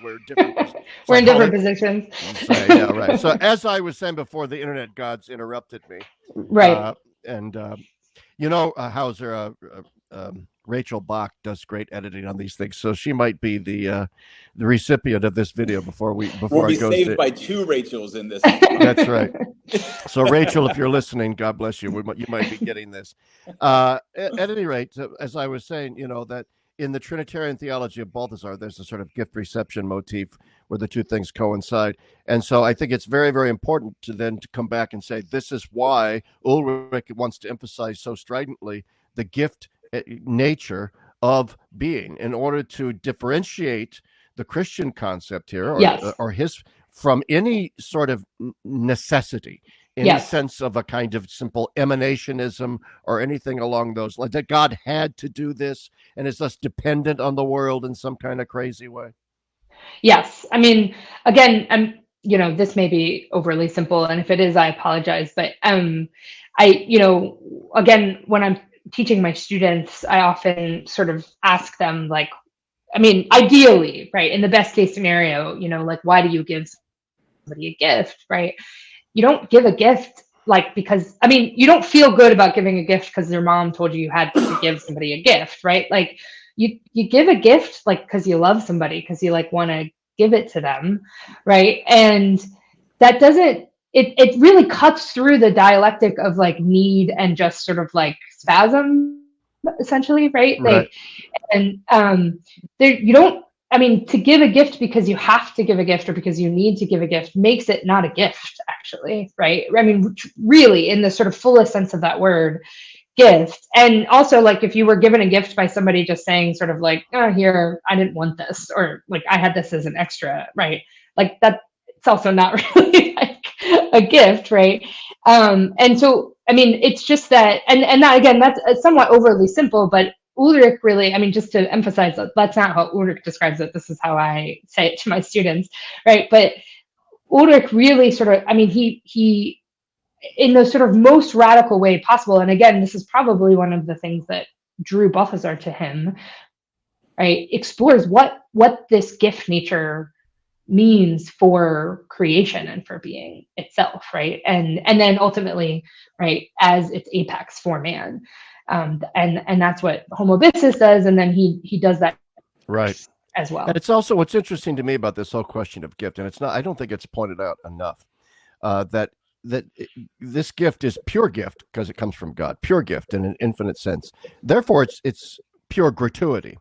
We're in different positions. Yeah, right. So as I was saying before, the internet gods interrupted me. Right. Howsare, Rachel Bach does great editing on these things, so she might be the recipient of this video before we'll be saved by two Rachels in this. That's right. So Rachel, if you're listening, God bless you. You might be getting this. At any rate, as I was saying, that in the Trinitarian theology of Balthazar, there's a sort of gift reception motif where the two things coincide. And so I think it's very, very important to come back and say, this is why Ulrich wants to emphasize so stridently the gift nature of being in order to differentiate the Christian concept here or his from any sort of necessity, any sense of a kind of simple emanationism or anything along those lines, that God had to do this and is thus dependent on the world in some kind of crazy way. Yes. I mean, again, this may be overly simple, and if it is, I apologize. But again, when I'm teaching my students, I often sort of ask them, like, I mean, ideally, right, in the best case scenario, like, why do you give somebody a gift, right? You don't give a gift because, I mean, you don't feel good about giving a gift because your mom told you had to give somebody a gift, right? Like, you give a gift because you love somebody, because you want to give it to them, right? And that doesn't, it really cuts through the dialectic of need and just sort of spasm, essentially, right? And you don't, I mean, to give a gift because you have to give a gift or because you need to give a gift makes it not a gift, actually, right? I mean, really, in the sort of fullest sense of that word, gift. And also, if you were given a gift by somebody just saying sort of oh, here, I didn't want this, or I had this as an extra, right? That, it's also not really a gift, right? And so, I mean, it's just that, and that, again, that's somewhat overly simple, but Ulrich really, I mean, just to emphasize that that's not how Ulrich describes it. This is how I say it to my students, right? But Ulrich really sort of, I mean, he in the sort of most radical way possible. And again, this is probably one of the things that drew Balthazar to him, right? Explores what this gift nature means for creation and for being itself, right? And then ultimately, right, as its apex for man. And that's what Homobyssus does, and then he does that right as well. And it's also what's interesting to me about this whole question of gift, and it's not, I don't think it's pointed out enough, that this gift is pure gift because it comes from God, pure gift in an infinite sense. Therefore, it's pure gratuity.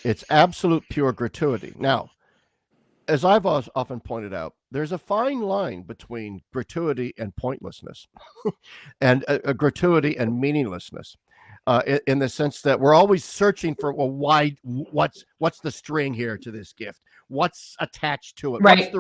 It's absolute pure gratuity. Now, as I've often pointed out, there's a fine line between gratuity and pointlessness, and a gratuity and meaninglessness. In the sense that we're always searching for, well, why? What's the string here to this gift? What's attached to it? Right.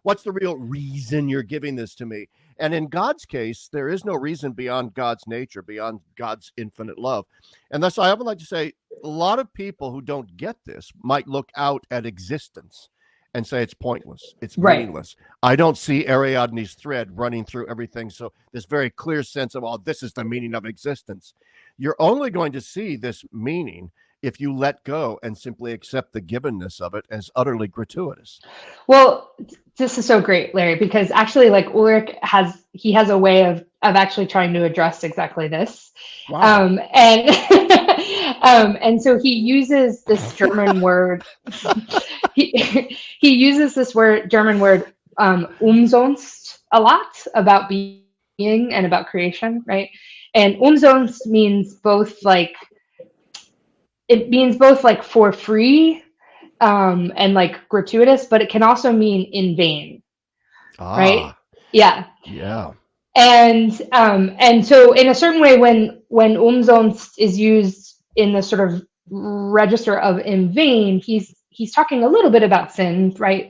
What's the real reason you're giving this to me? And in God's case, there is no reason beyond God's nature, beyond God's infinite love. And thus, I often like to say, a lot of people who don't get this might look out at existence and say it's pointless, it's meaningless. I don't see Ariadne's thread running through everything. So this very clear sense of, oh, this is the meaning of existence. You're only going to see this meaning if you let go and simply accept the givenness of it as utterly gratuitous. Well, this is so great, Larry, because actually, Ulrich has a way of actually trying to address exactly this. Wow. And so he uses this German word. He uses this German word umsonst a lot about being and about creation, right? And umsonst means both for free and gratuitous, but it can also mean in vain, right? Yeah. And so in a certain way, when umsonst is used in the sort of register of in vain, he's talking a little bit about sin, right?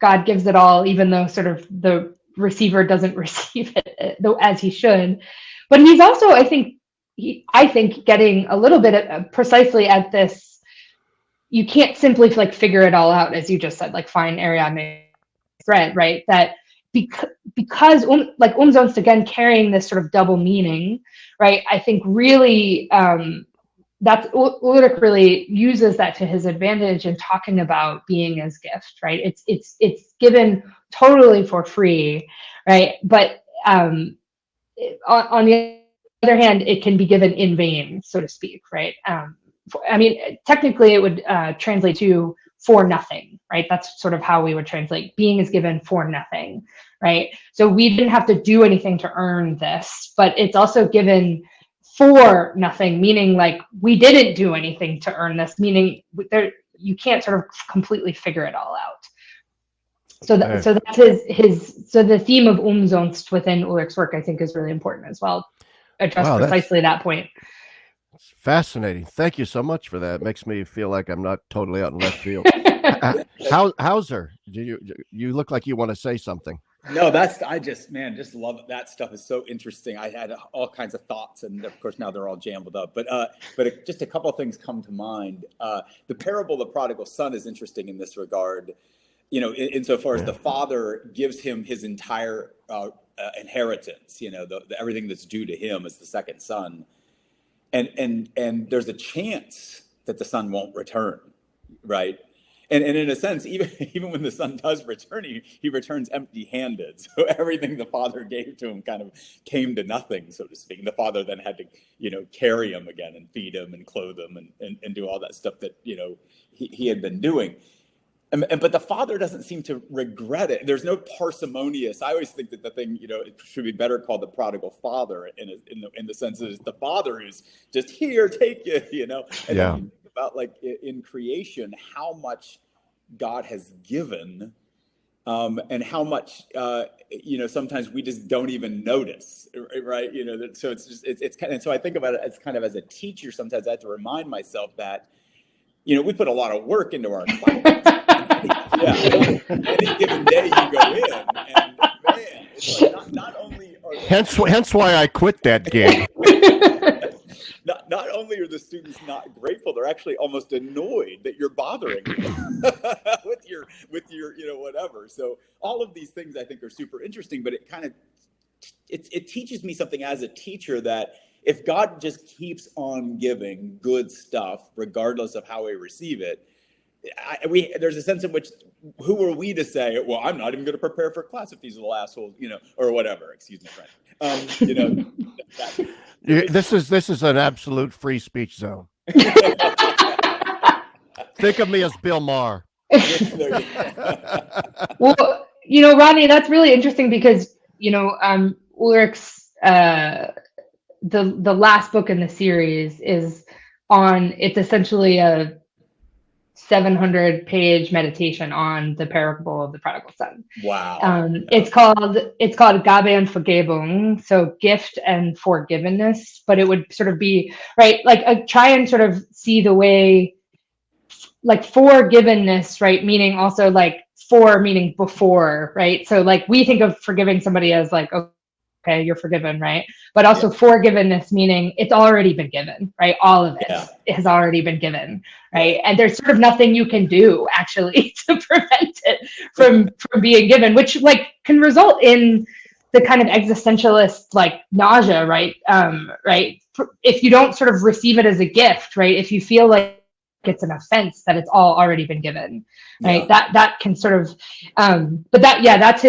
God gives it all, even though sort of the receiver doesn't receive it as he should. But he's also, I think, getting a little bit precisely at this. You can't simply figure it all out, as you just said, find Ariadne's thread, right? That because umsonst, again, carrying this sort of double meaning, right? I think really that's Ulrich really uses that to his advantage in talking about being as gift, right? It's given totally for free, right? But on the other hand, it can be given in vain, so to speak, right? I mean, technically, it would translate to for nothing, right? That's sort of how we would translate. Being is given for nothing, right? So we didn't have to do anything to earn this, but it's also given for nothing, meaning like we didn't do anything to earn this, meaning you can't sort of completely figure it all out. So that's so the theme of Umsonst within Ulrich's work, I think, is really important as well. Address precisely that point. It's fascinating. Thank you so much for that. It makes me feel like I'm not totally out in left field. Howsare, you look like you want to say something. No, I just love it. That stuff is so interesting. I had all kinds of thoughts, and of course now they're all jumbled up. But just a couple of things come to mind. The parable of the prodigal son is interesting in this regard. You know, insofar as the father gives him his entire inheritance. You know, everything that's due to him as the second son, and there's a chance that the son won't return, right? And in a sense, even when the son does return, he returns empty-handed. So everything the father gave to him kind of came to nothing, so to speak. And the father then had to, you know, carry him again and feed him and clothe him and do all that stuff that, you know, he had been doing. But the father doesn't seem to regret it. There's no parsimonious. I always think that the thing, you know, it should be better called the prodigal father in the sense that it's the father who's just here, take it, you know. And then you think about like in creation, how much God has given, and how much you know, sometimes we just don't even notice, right? You know, so it's kind of, so I think about it as kind of as a teacher. Sometimes I have to remind myself that, you know, we put a lot of work into our classes. Any given day you go in, and man, it's like not only are hence why I quit that gig. Not only are the students not grateful, they're actually almost annoyed that you're bothering them with your you know, whatever. So all of these things I think are super interesting, but it kind of it teaches me something as a teacher, that if God just keeps on giving good stuff regardless of how we receive it, there's a sense in which, who are we to say, well, I'm not even going to prepare for class if these little assholes, you know, or whatever. Excuse me, Fred. You know, this is an absolute free speech zone. Think of me as Bill Maher. Well, you know, Rodney, that's really interesting because, you know, Ulrich's the last book in the series is it's essentially a 700-page meditation on the parable of the prodigal son. Wow. It's called Gabe und Vergebung, so gift and forgiveness, but it would sort of be, right, like try and sort of see the way, like forgiveness, right, meaning also like for meaning before, right? So like we think of forgiving somebody as like, okay, you're forgiven, right? But also forgiveness meaning it's already been given, right? All of it has already been given, right? And there's sort of nothing you can do actually to prevent it from being given, which like can result in the kind of existentialist like nausea, right? Right? If you don't sort of receive it as a gift, right? If you feel like it's an offense that it's all already been given, right? That can sort of but that's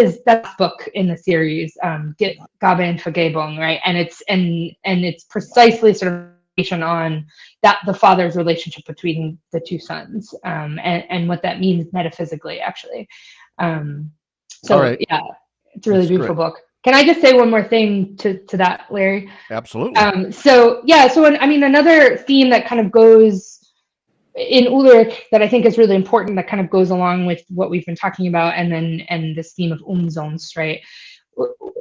book in the series, Gabe und Vergebung, right? And it's precisely sort of on that, the father's relationship between the two sons, and what that means metaphysically actually. So right. Yeah, it's a really beautiful book. Can I just say one more thing to that, Larry? Absolutely. So another theme that kind of goes in Ulrich that I think is really important, that kind of goes along with what we've been talking about, and this theme of Umsonst, right?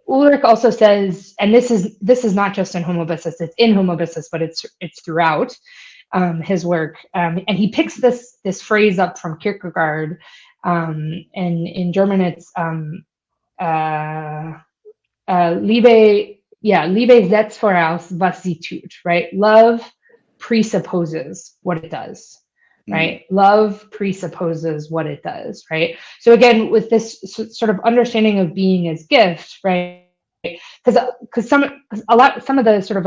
Ulrich also says, and this is not just in Homobyssus, it's in Homobyssus, but it's throughout his work, and he picks this phrase up from Kierkegaard, and in German it's Liebe setzt voraus, was sie tut, right? Love presupposes what it does, right? Love presupposes what it does, right? So again, with this sort of understanding of being as gift, right? Because some of the sort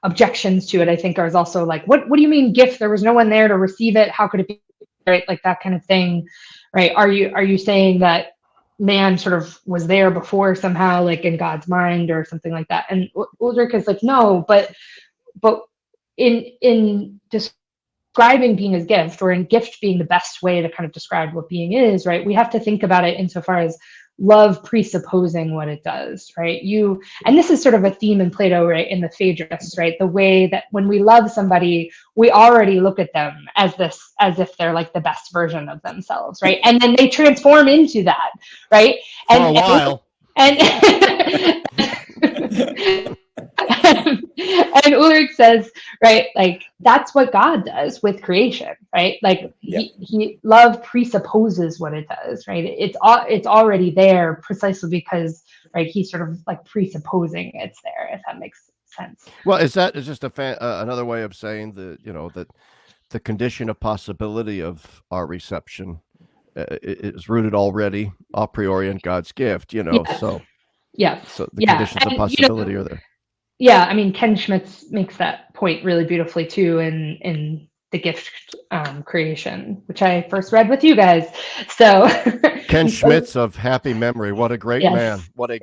of objections to it, I think, is also like, what do you mean gift? There was no one there to receive it. How could it be, right? Like that kind of thing, right? Are you saying that man sort of was there before somehow, like in God's mind or something like that? And Ulrich is like, no, but in describing being as gift, or in gift being the best way to kind of describe what being is, right? We have to think about it insofar as love presupposing what it does, right? And this is sort of a theme in Plato, right? In the Phaedrus, right? The way that when we love somebody, we already look at them as if they're like the best version of themselves, right? And then they transform into that, right? For a while. And Ulrich says, right, like that's what God does with creation, right? Like he love presupposes what it does, right? It's already there precisely because, right, he's sort of like presupposing it's there, if that makes sense. Well, is just another way of saying that the condition of possibility of our reception is rooted already a priori in God's gift, Yes. so yes, so the conditions of possibility are there. Yeah, I mean, Ken Schmitz makes that point really beautifully too in the gift creation, which I first read with you guys. So Ken Schmitz of happy memory, what a great man! What a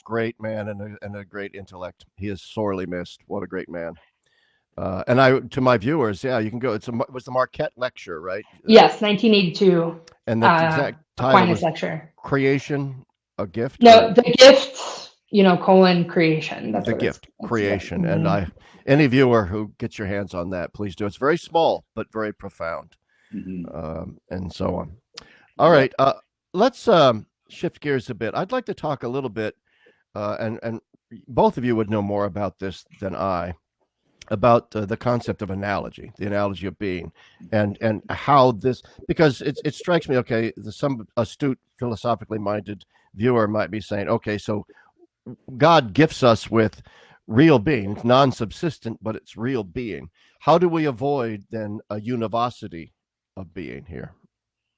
great man, and a great intellect. He is sorely missed. What a great man! And to my viewers, you can go. It was the Marquette lecture, right? Yes, 1982. And the exact title Aquinas was lecture. Creation, a gift. No, the gift. Colon creation. That's the gift creation. And any viewer who gets your hands on that, please do. It's very small, but very profound, and so on. All right, let's shift gears a bit. I'd like to talk a little bit, and both of you would know more about this than I, about the concept of analogy, the analogy of being, and how this, because it strikes me, okay, some astute, philosophically minded viewer might be saying, okay, so God gifts us with real being, non-subsistent, but it's real being. How do we avoid then a univocity of being here?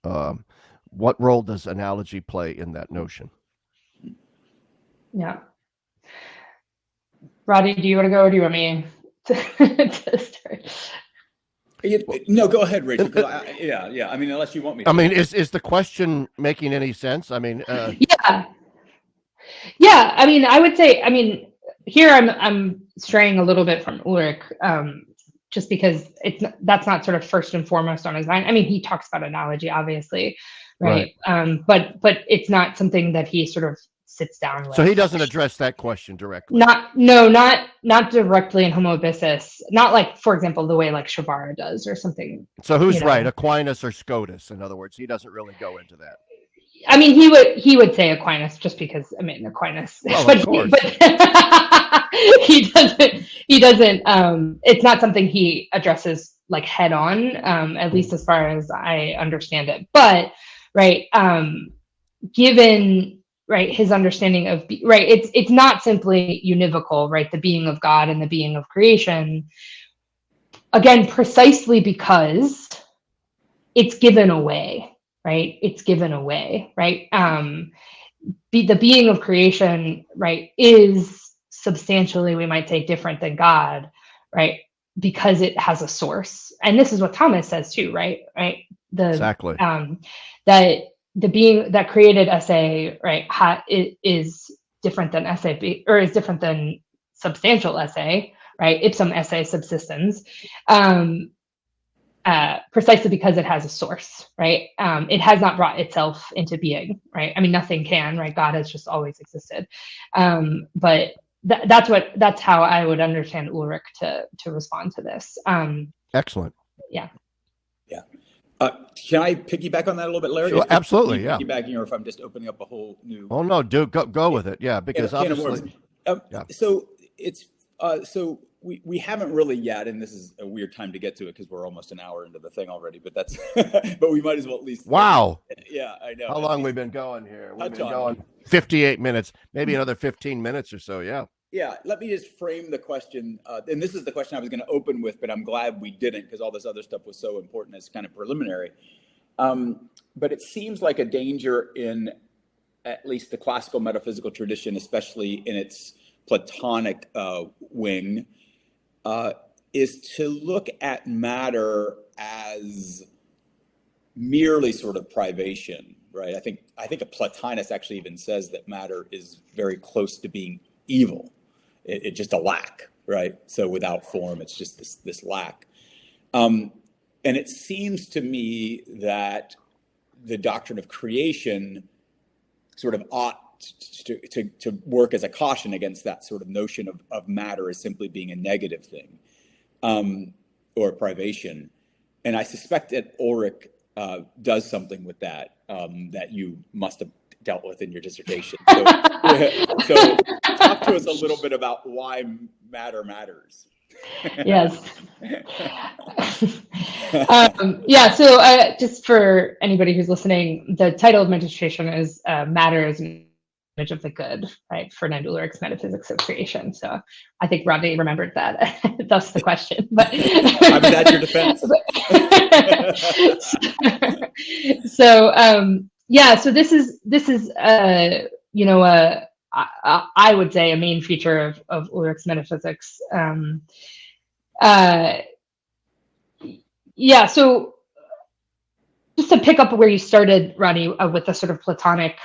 What role does analogy play in that notion? Yeah. Rodney, do you want to go, or do you want me to start? No, go ahead, Rachel. Yeah. I mean, unless you want me to. I mean, is the question making any sense? I mean, Yeah, I mean, I would say, here I'm straying a little bit from Ulrich, just because that's not sort of first and foremost on his mind. I mean, he talks about analogy, obviously, right? But it's not something that he sort of sits down with. So he doesn't address that question directly. Not directly in Homoousius. Not like, for example, the way like Shavara does or something. So who's right, Aquinas or Scotus? In other words, he doesn't really go into that. I mean, he would say Aquinas just because, Aquinas, well, but, of course. He doesn't, it's not something he addresses like head on, at least as far as I understand it. But, right, given, right, his understanding of, right, it's not simply univocal, right, the being of God and the being of creation, again, precisely because it's given away. Right, it's given away. Right, the being of creation, right, is substantially, we might say, different than God, right, because it has a source. And this is what Thomas says too, right? Exactly. That the being that created SA, right, is different than SA, or is different than substantial SA, right? Ipsum SA subsistens. Precisely because it has a source, right? It has not brought itself into being, right? I mean, nothing can, right? God has just always existed. But that's how I would understand Ulrich to respond to this. Excellent. Yeah. Can I piggyback on that a little bit, Larry? Sure, absolutely, yeah. Piggybacking, or if I'm just opening up a whole new. Oh no, go with it, yeah, because obviously. So it's so. We haven't really yet, and this is a weird time to get to it because we're almost an hour into the thing already. But that's, but we might as well at least. Wow. Yeah, I know. How long we've been going here? We've been going 58 minutes, maybe another 15 minutes or so. Yeah. Yeah. Let me just frame the question, and this is the question I was going to open with, but I'm glad we didn't because all this other stuff was so important as kind of preliminary. But it seems like a danger in at least the classical metaphysical tradition, especially in its Platonic wing. is to look at matter as merely sort of privation, right? I think a Plotinus actually even says that matter is very close to being evil. It's just a lack, right? So without form, it's just this lack. And it seems to me that the doctrine of creation sort of ought to work as a caution against that sort of notion of matter as simply being a negative thing, or privation. And I suspect that Ulrich does something with that that you must have dealt with in your dissertation. So talk to us a little bit about why matter matters. Yes. So just for anybody who's listening, the title of my dissertation is Matter as an Image of the Good, right? Ferdinand Ulrich's Metaphysics of Creation. So I think Rodney remembered that. That's the question. But I mean, that's your defense. So this is I would say a main feature of Ulrich's metaphysics. So just to pick up where you started, Rodney, with the sort of Platonic,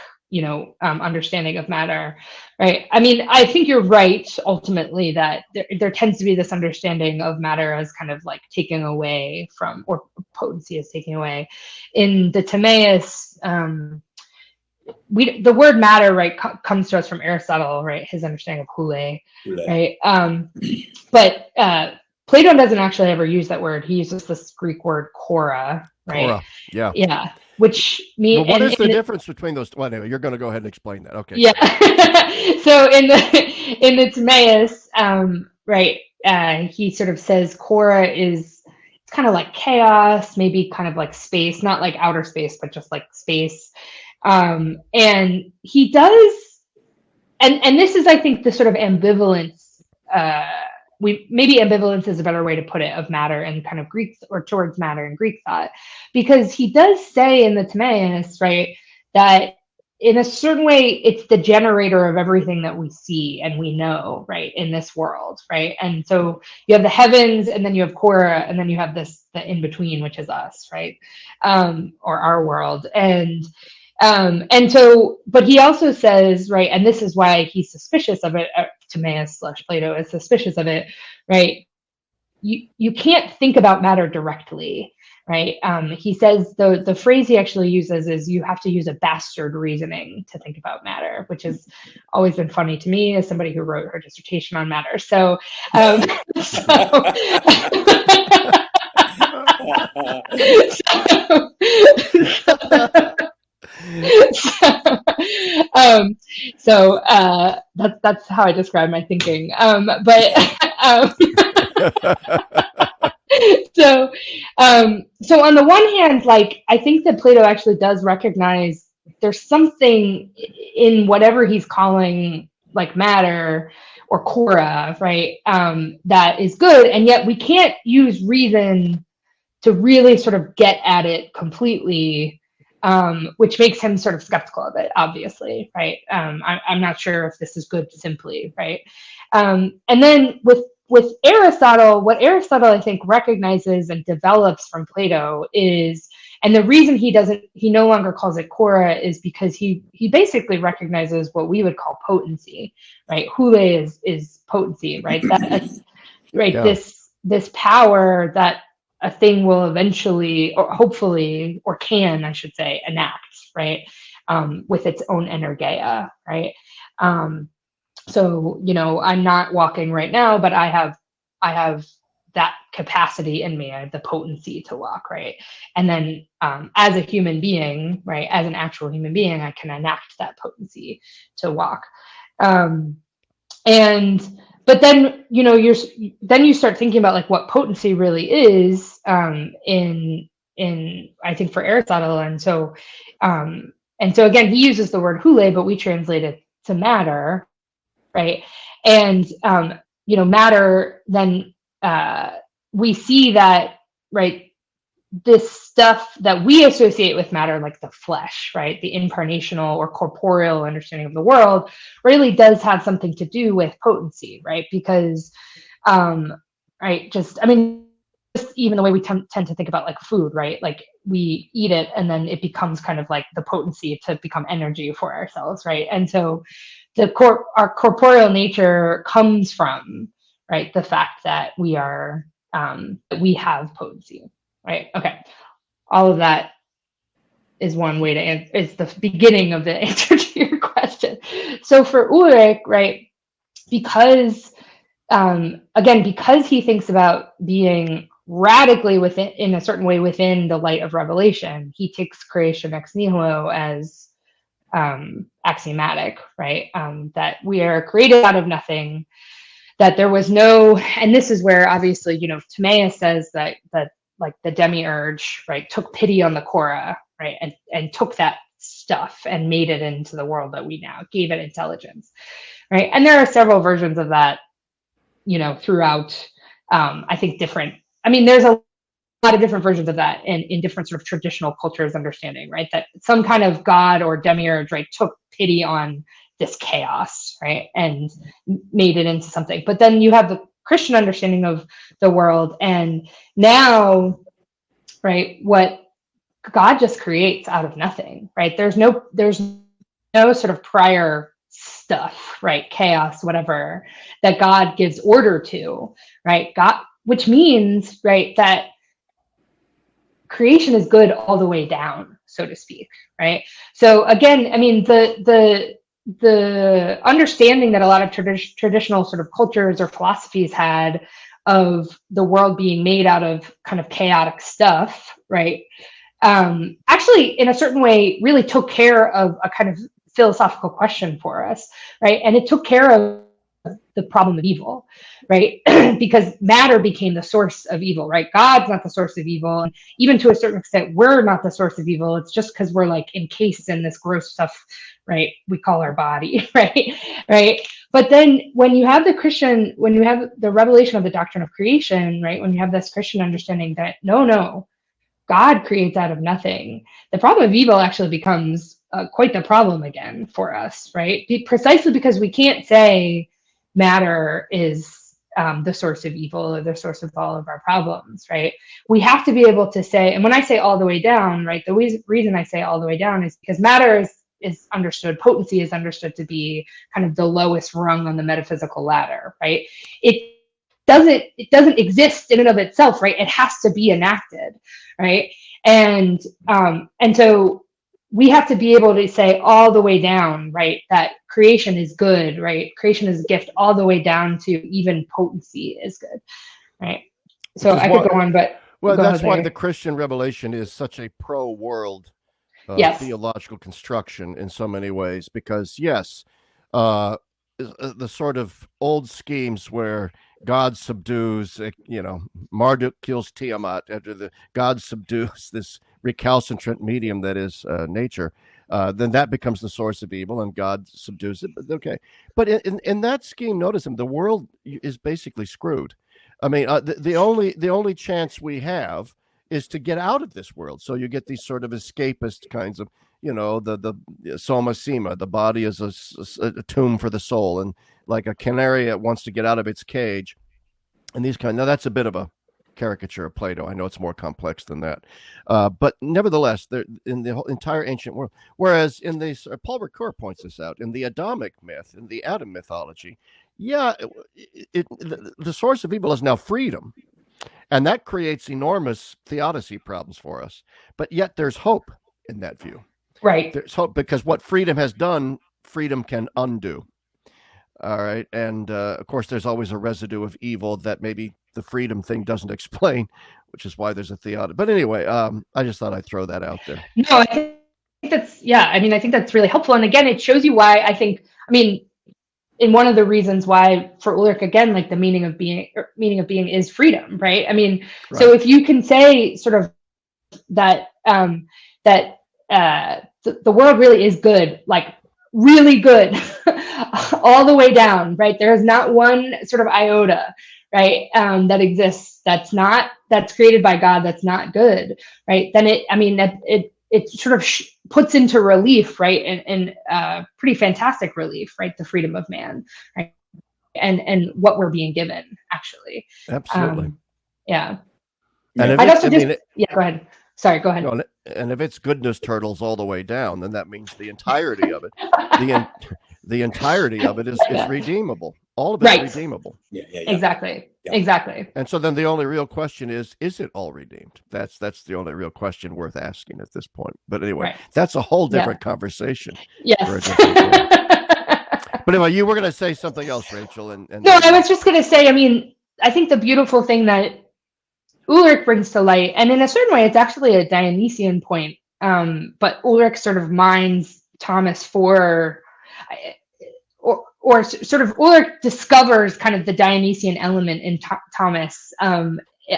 understanding of matter, right? I mean, I think you're right, ultimately, that there tends to be this understanding of matter as kind of like taking away from, or potency as taking away. In the Timaeus, the word matter, right, comes to us from Aristotle, right? His understanding of hule, right? But Plato doesn't actually ever use that word. He uses this Greek word kora, right? Kora, yeah. Yeah. Which means, what is the difference between those? Well, anyway, you're going to go ahead and explain that. Okay. Yeah. So in the Timaeus, right, he sort of says Kora is, it's kind of like chaos, maybe kind of like space, not like outer space, but just like space. And he does, and this is, I think, the sort of ambivalence. Maybe ambivalence is a better way to put it, of matter and kind of Greek, or towards matter in Greek thought, because he does say in the Timaeus, right, that in a certain way it's the generator of everything that we see and we know, right, in this world, right? And so you have the heavens, and then you have Kora, and then you have the in between, which is us, right, or our world, and so, but he also says, right, and this is why he's suspicious of it, Timaeus / Plato is suspicious of it, right? You can't think about matter directly, right? He says the phrase he actually uses is you have to use a bastard reasoning to think about matter, which has always been funny to me as somebody who wrote her dissertation on matter. So, that's how I describe my thinking. So on the one hand, like, I think that Plato actually does recognize there's something in whatever he's calling like matter or Kora, right, that is good, and yet we can't use reason to really sort of get at it completely. Which makes him sort of skeptical of it, obviously, right? I'm not sure if this is good simply, right? And then with Aristotle, what Aristotle, I think, recognizes and develops from Plato is, and the reason he no longer calls it Kora is because he basically recognizes what we would call potency, right? Hule is potency, right? Right. Yeah. This power that a thing will eventually, or hopefully, or can, I should say, enact, right, with its own energeia, right? So, I'm not walking right now, but I have that capacity in me. I have the potency to walk, right? And then as a human being, right, as an actual human being, I can enact that potency to walk. But then, you start thinking about like what potency really is in I think for Aristotle. And so again, he uses the word hule, but we translate it to matter, right? And, matter, then we see that, right, this stuff that we associate with matter, like the flesh, right, the incarnational or corporeal understanding of the world, really does have something to do with potency, right? Because right? Just even the way we tend to think about like food, right? Like we eat it and then it becomes kind of like the potency to become energy for ourselves, right? And so our corporeal nature comes from, right, the fact that we are we have potency, right? Okay, all of that is one way to answer. It's the beginning of the answer to your question. So for Ulrich, right, because again, because he thinks about being radically within, in a certain way, within the light of revelation, he takes creation ex nihilo as axiomatic, right? That we are created out of nothing, that there was no, and this is where obviously, Timaeus says that like the demiurge, right, took pity on the Korah, right, and took that stuff and made it into the world that we now, gave it intelligence, right? And there are several versions of that, throughout, I think there's a lot of different versions of that in different sort of traditional cultures understanding, right? That some kind of god or demiurge, right, took pity on this chaos, right, and made it into something. But then you have the Christian understanding of the world, and now, right, what God just creates out of nothing, right? There's no sort of prior stuff, right, chaos, whatever, that God gives order to, right? God, which means, right, that creation is good all the way down, so to speak, right? So again, the understanding that a lot of traditional sort of cultures or philosophies had of the world being made out of kind of chaotic stuff, right, actually in a certain way really took care of a kind of philosophical question for us, right? And it took care of the problem of evil, right? Because matter became the source of evil, right? God's not the source of evil. And even to a certain extent, we're not the source of evil. It's just because we're like encased in this gross stuff, right, we call our body, right? Right. But then when you have when you have the revelation of the doctrine of creation, right, when you have this Christian understanding that no, God creates out of nothing, the problem of evil actually becomes quite the problem again for us, right? Precisely because we can't say matter is the source of evil or the source of all of our problems, right? We have to be able to say, and when I say all the way down, right, the reason I say all the way down is because matter is understood, potency is understood to be kind of the lowest rung on the metaphysical ladder, right? It doesn't exist in and of itself, right? It has to be enacted, right? And so we have to be able to say all the way down, right, that creation is good, right? Creation is a gift all the way down to even potency is good, right? So I could go on, but that's why the Christian revelation is such a pro-world theological construction in so many ways, because yes, the sort of old schemes where God subdues, Marduk kills Tiamat after God subdues this recalcitrant medium that is nature, then that becomes the source of evil and God subdues it. Okay. But in that scheme, notice the world is basically screwed. I mean, the only chance we have is to get out of this world. So you get these sort of escapist kinds of, the soma sema, the body is a tomb for the soul, and like a canary that wants to get out of its cage. And now that's a bit of a caricature of Plato. I know it's more complex than that. But nevertheless, in the whole entire ancient world, whereas in Paul Ricoeur points this out, in the Adamic myth, in the Adam mythology, the source of evil is now freedom. And that creates enormous theodicy problems for us. But yet there's hope in that view. Right. There's hope because what freedom has done, freedom can undo. All right. And of course, there's always a residue of evil that maybe the freedom thing doesn't explain, which is why there's a theodicy. But anyway, I just thought I'd throw that out there. No, I think I think that's really helpful. And again, it shows you why in one of the reasons why for Ulrich, again, like the meaning of being is freedom, right? Right. So if you can say sort of that, the world really is good, like really good all the way down, right? There is not one sort of iota, right, that exists that's created by God that's not good, right? Then it sort of puts into relief, right, in pretty fantastic relief, right, the freedom of man, right? and what we're being given, actually. Absolutely. Yeah. And I'd also go ahead. Sorry, go ahead. No, and if it's goodness turtles all the way down, then that means the entirety of it, the entirety of it is redeemable. All of it's redeemable. Yeah. Exactly. Yeah. Exactly. And so then the only real question is it all redeemed? That's the only real question worth asking at this point. But anyway, that's a whole different conversation. Yes. But anyway, you were going to say something else, Rachel. And no, I was just going to say, I mean, I think the beautiful thing that Ulrich brings to light, and in a certain way, it's actually a Dionysian point, but Ulrich sort of mines Thomas for, or sort of Ulrich discovers kind of the Dionysian element in Thomas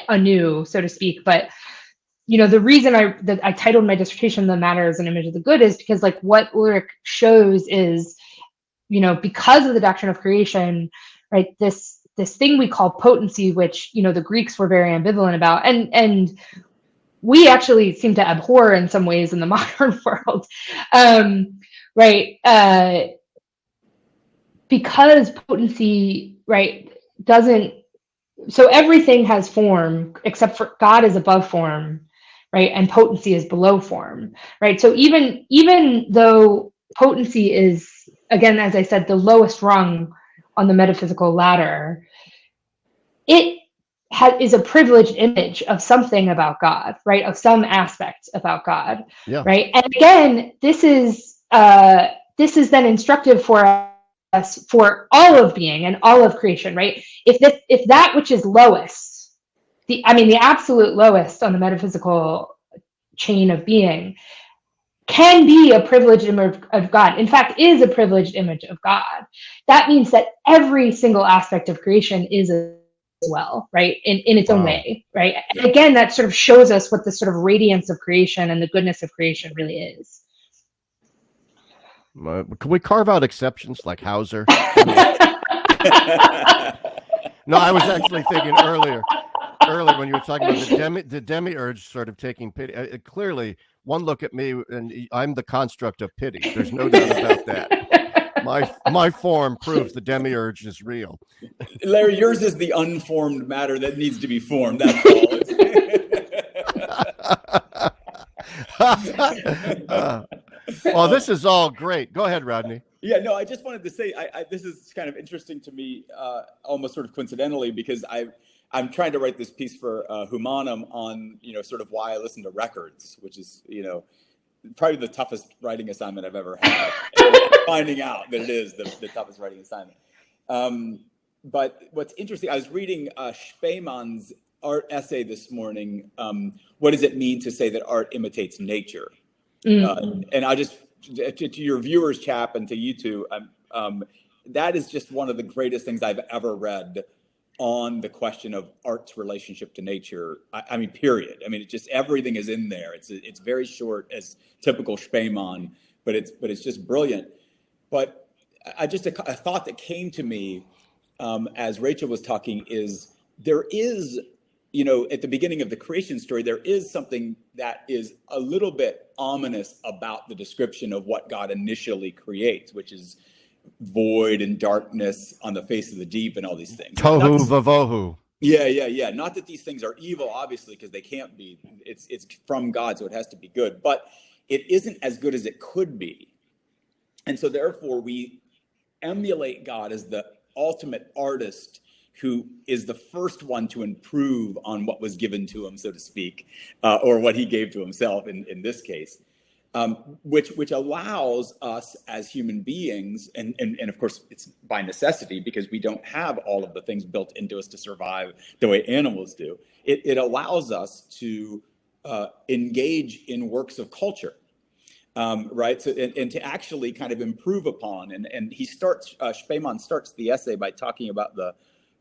anew, so to speak. But the reason I titled my dissertation "The Matter as an Image of the Good" is because, like, what Ulrich shows is, because of the doctrine of creation, right? This thing we call potency, which the Greeks were very ambivalent about, and we actually seem to abhor in some ways in the modern world, right? Because potency, right, doesn't. So everything has form except for God is above form, right, and potency is below form, right? So even though potency is, again, as I said, the lowest rung on the metaphysical ladder, it is a privileged image of something about God, right? Of some aspect about God, right? And again, this is then instructive for us for all of being and all of creation, right? If that which is lowest, the absolute lowest on the metaphysical chain of being, can be a privileged image of God, in fact, is a privileged image of God, that means that every single aspect of creation is as well, right, in its own way, right? And again, that sort of shows us what the sort of radiance of creation and the goodness of creation really is. Can we carve out exceptions like Howsare? No, I was actually thinking earlier when you were talking about the demiurge sort of taking pity. Clearly, one look at me and I'm the construct of pity. There's no doubt about that. My form proves the demiurge is real. Larry, yours is the unformed matter that needs to be formed. That's all. Well, this is all great. Go ahead, Rodney. Yeah, no, I just wanted to say this is kind of interesting to me, almost sort of coincidentally, because I'm trying to write this piece for Humanum on, sort of why I listen to records, which is, probably the toughest writing assignment I've ever had. Finding out that it is the toughest writing assignment. But what's interesting, I was reading Spemann's art essay this morning. What does it mean to say that art imitates nature? And I just, to your viewers, Chapp, and to you two, that is just one of the greatest things I've ever read on the question of art's relationship to nature. I mean, period. I mean, it's just, everything is in there. It's very short, as typical Spemann, but it's just brilliant. But a thought that came to me as Rachel was talking is, there is, at the beginning of the creation story, there is something that is a little bit ominous about the description of what God initially creates, which is void and darkness on the face of the deep and all these things. Tohu vavohu. Yeah. Not that these things are evil, obviously, because they can't be. It's from God, so it has to be good. But it isn't as good as it could be. And so therefore we emulate God as the ultimate artist who is the first one to improve on what was given to him, so to speak, or what he gave to himself in this case, which allows us as human beings, and of course it's by necessity because we don't have all of the things built into us to survive the way animals do. It allows us to engage in works of culture. Right. So, and to actually kind of improve upon, and he starts, Spemann starts the essay by talking about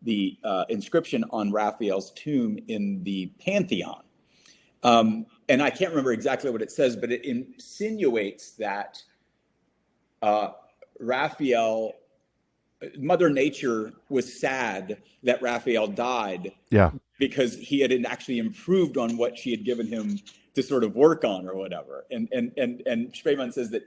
the inscription on Raphael's tomb in the Pantheon. And I can't remember exactly what it says, but it insinuates that Raphael, Mother Nature was sad that Raphael died. Yeah. Because he had actually improved on what she had given him to sort of work on or whatever. And Spemann says that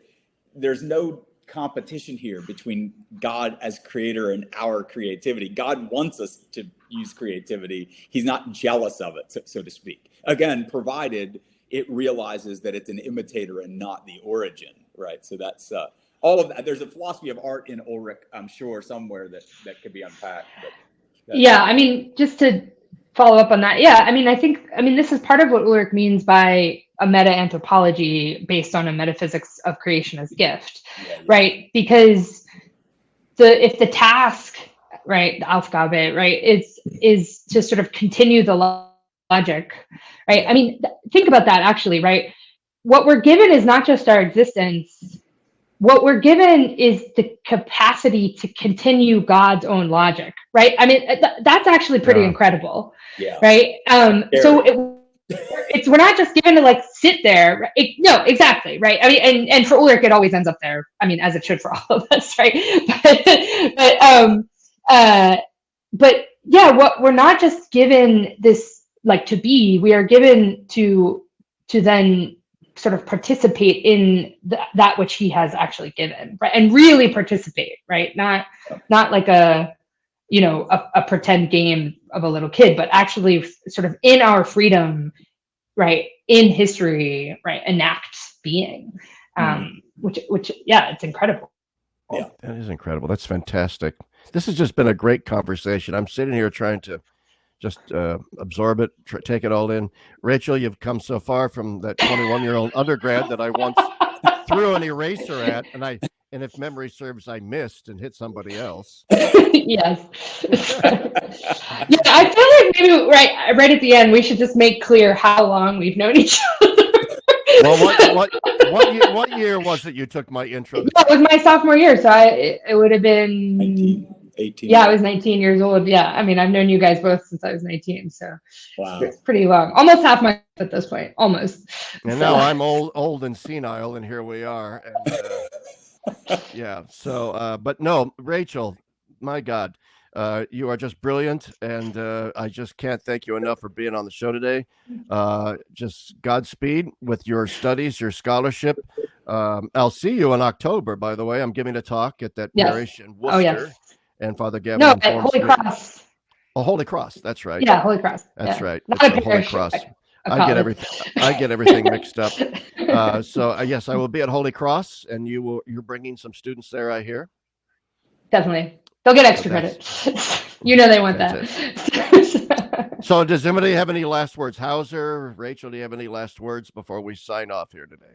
there's no competition here between God as creator and our creativity. God wants us to use creativity. He's not jealous of it, so to speak. Again, provided it realizes that it's an imitator and not the origin, right? So that's all of that. There's a philosophy of art in Ulrich, I'm sure, somewhere that could be unpacked. But yeah, I mean, just to follow up on that, yeah, I mean, this is part of what Ulrich means by a meta-anthropology based on a metaphysics of creation as gift, right? Because if the task, right, the Aufgabe, right, is to sort of continue the logic, right? I mean, think about that actually, right? What we're given is not just our existence. What we're given is the capacity to continue God's own logic, right? I mean, that's actually pretty incredible, right? So we're not just given to like sit there. No, exactly, right? I mean, and for Ulrich, it always ends up there. I mean, as it should for all of us, right? But yeah, what we're not just given this like to be, we are given to then sort of participate in that which he has actually given, right? And really participate, right? Not like a pretend game of a little kid, but actually sort of in our freedom, right? In history, right? Enact being, which yeah, it's incredible. Yeah, that is incredible. That's fantastic. This has just been a great conversation. I'm sitting here trying to just absorb it, take it all in. Rachel, you've come so far from that 21-year-old undergrad that I once threw an eraser at, and if memory serves, I missed and hit somebody else. Yes. Yeah, I feel like maybe right at the end we should just make clear how long we've known each other. Well, what year was it you took my intro? Yeah, it was my sophomore year, so it would have been 18. Yeah, I was 19 years old. Yeah, I mean, I've known you guys both since I was 19, so wow, it's pretty long. Almost half my life at this point, almost. And now I'm old and senile, and here we are. And, yeah. So, but no, Rachel, my God, you are just brilliant, and I just can't thank you enough for being on the show today. Just Godspeed with your studies, your scholarship. I'll see you in October, by the way. I'm giving a talk at that parish in Worcester. Oh, yes. And Father Gavin. No, at Holy Cross. Oh, Holy Cross. That's right. Yeah, Holy Cross. That's right. Not a Holy Cross. I get everything mixed up. So yes, I will be at Holy Cross, and you're bringing some students there, I hear. Definitely, they'll get extra credit. They want that. So, does anybody have any last words? Howsare, Rachel, do you have any last words before we sign off here today?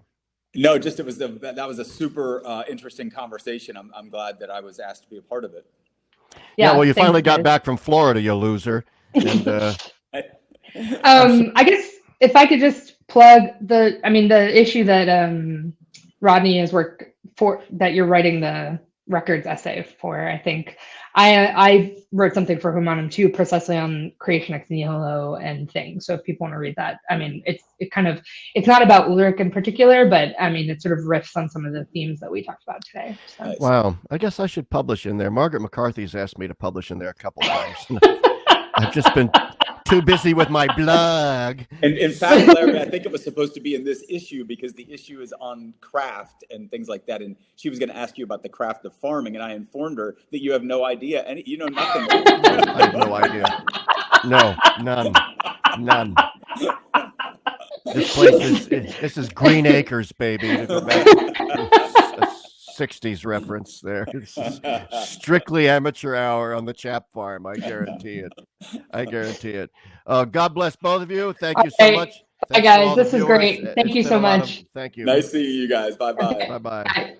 No, just that was a super interesting conversation. I'm glad that I was asked to be a part of it. Yeah, well, you finally got back from Florida, you loser. And, I guess if I could just plug the issue that Rodney has worked for, that you're writing the records essay for. I think I wrote something for Humanum too, precisely on creation ex nihilo and things. So if people want to read that, I mean, it's not about Ulrich in particular, but I mean, it sort of riffs on some of the themes that we talked about today. So. Wow, I guess I should publish in there. Margaret McCarthy's asked me to publish in there a couple times. I've just been too busy with my blog. And in fact, Larry, I think it was supposed to be in this issue because the issue is on craft and things like that. And she was going to ask you about the craft of farming, and I informed her that you have no idea, and you know nothing. I have no idea. No, none. This place is Green Acres, baby. To go back, a 60s reference there. It's strictly amateur hour on the Chapp farm. I guarantee it. God bless both of you. Thank you so much. Hi, guys. This is great. Thank you so much. Thank you. Nice seeing you guys. Bye-bye. Bye-bye. Bye.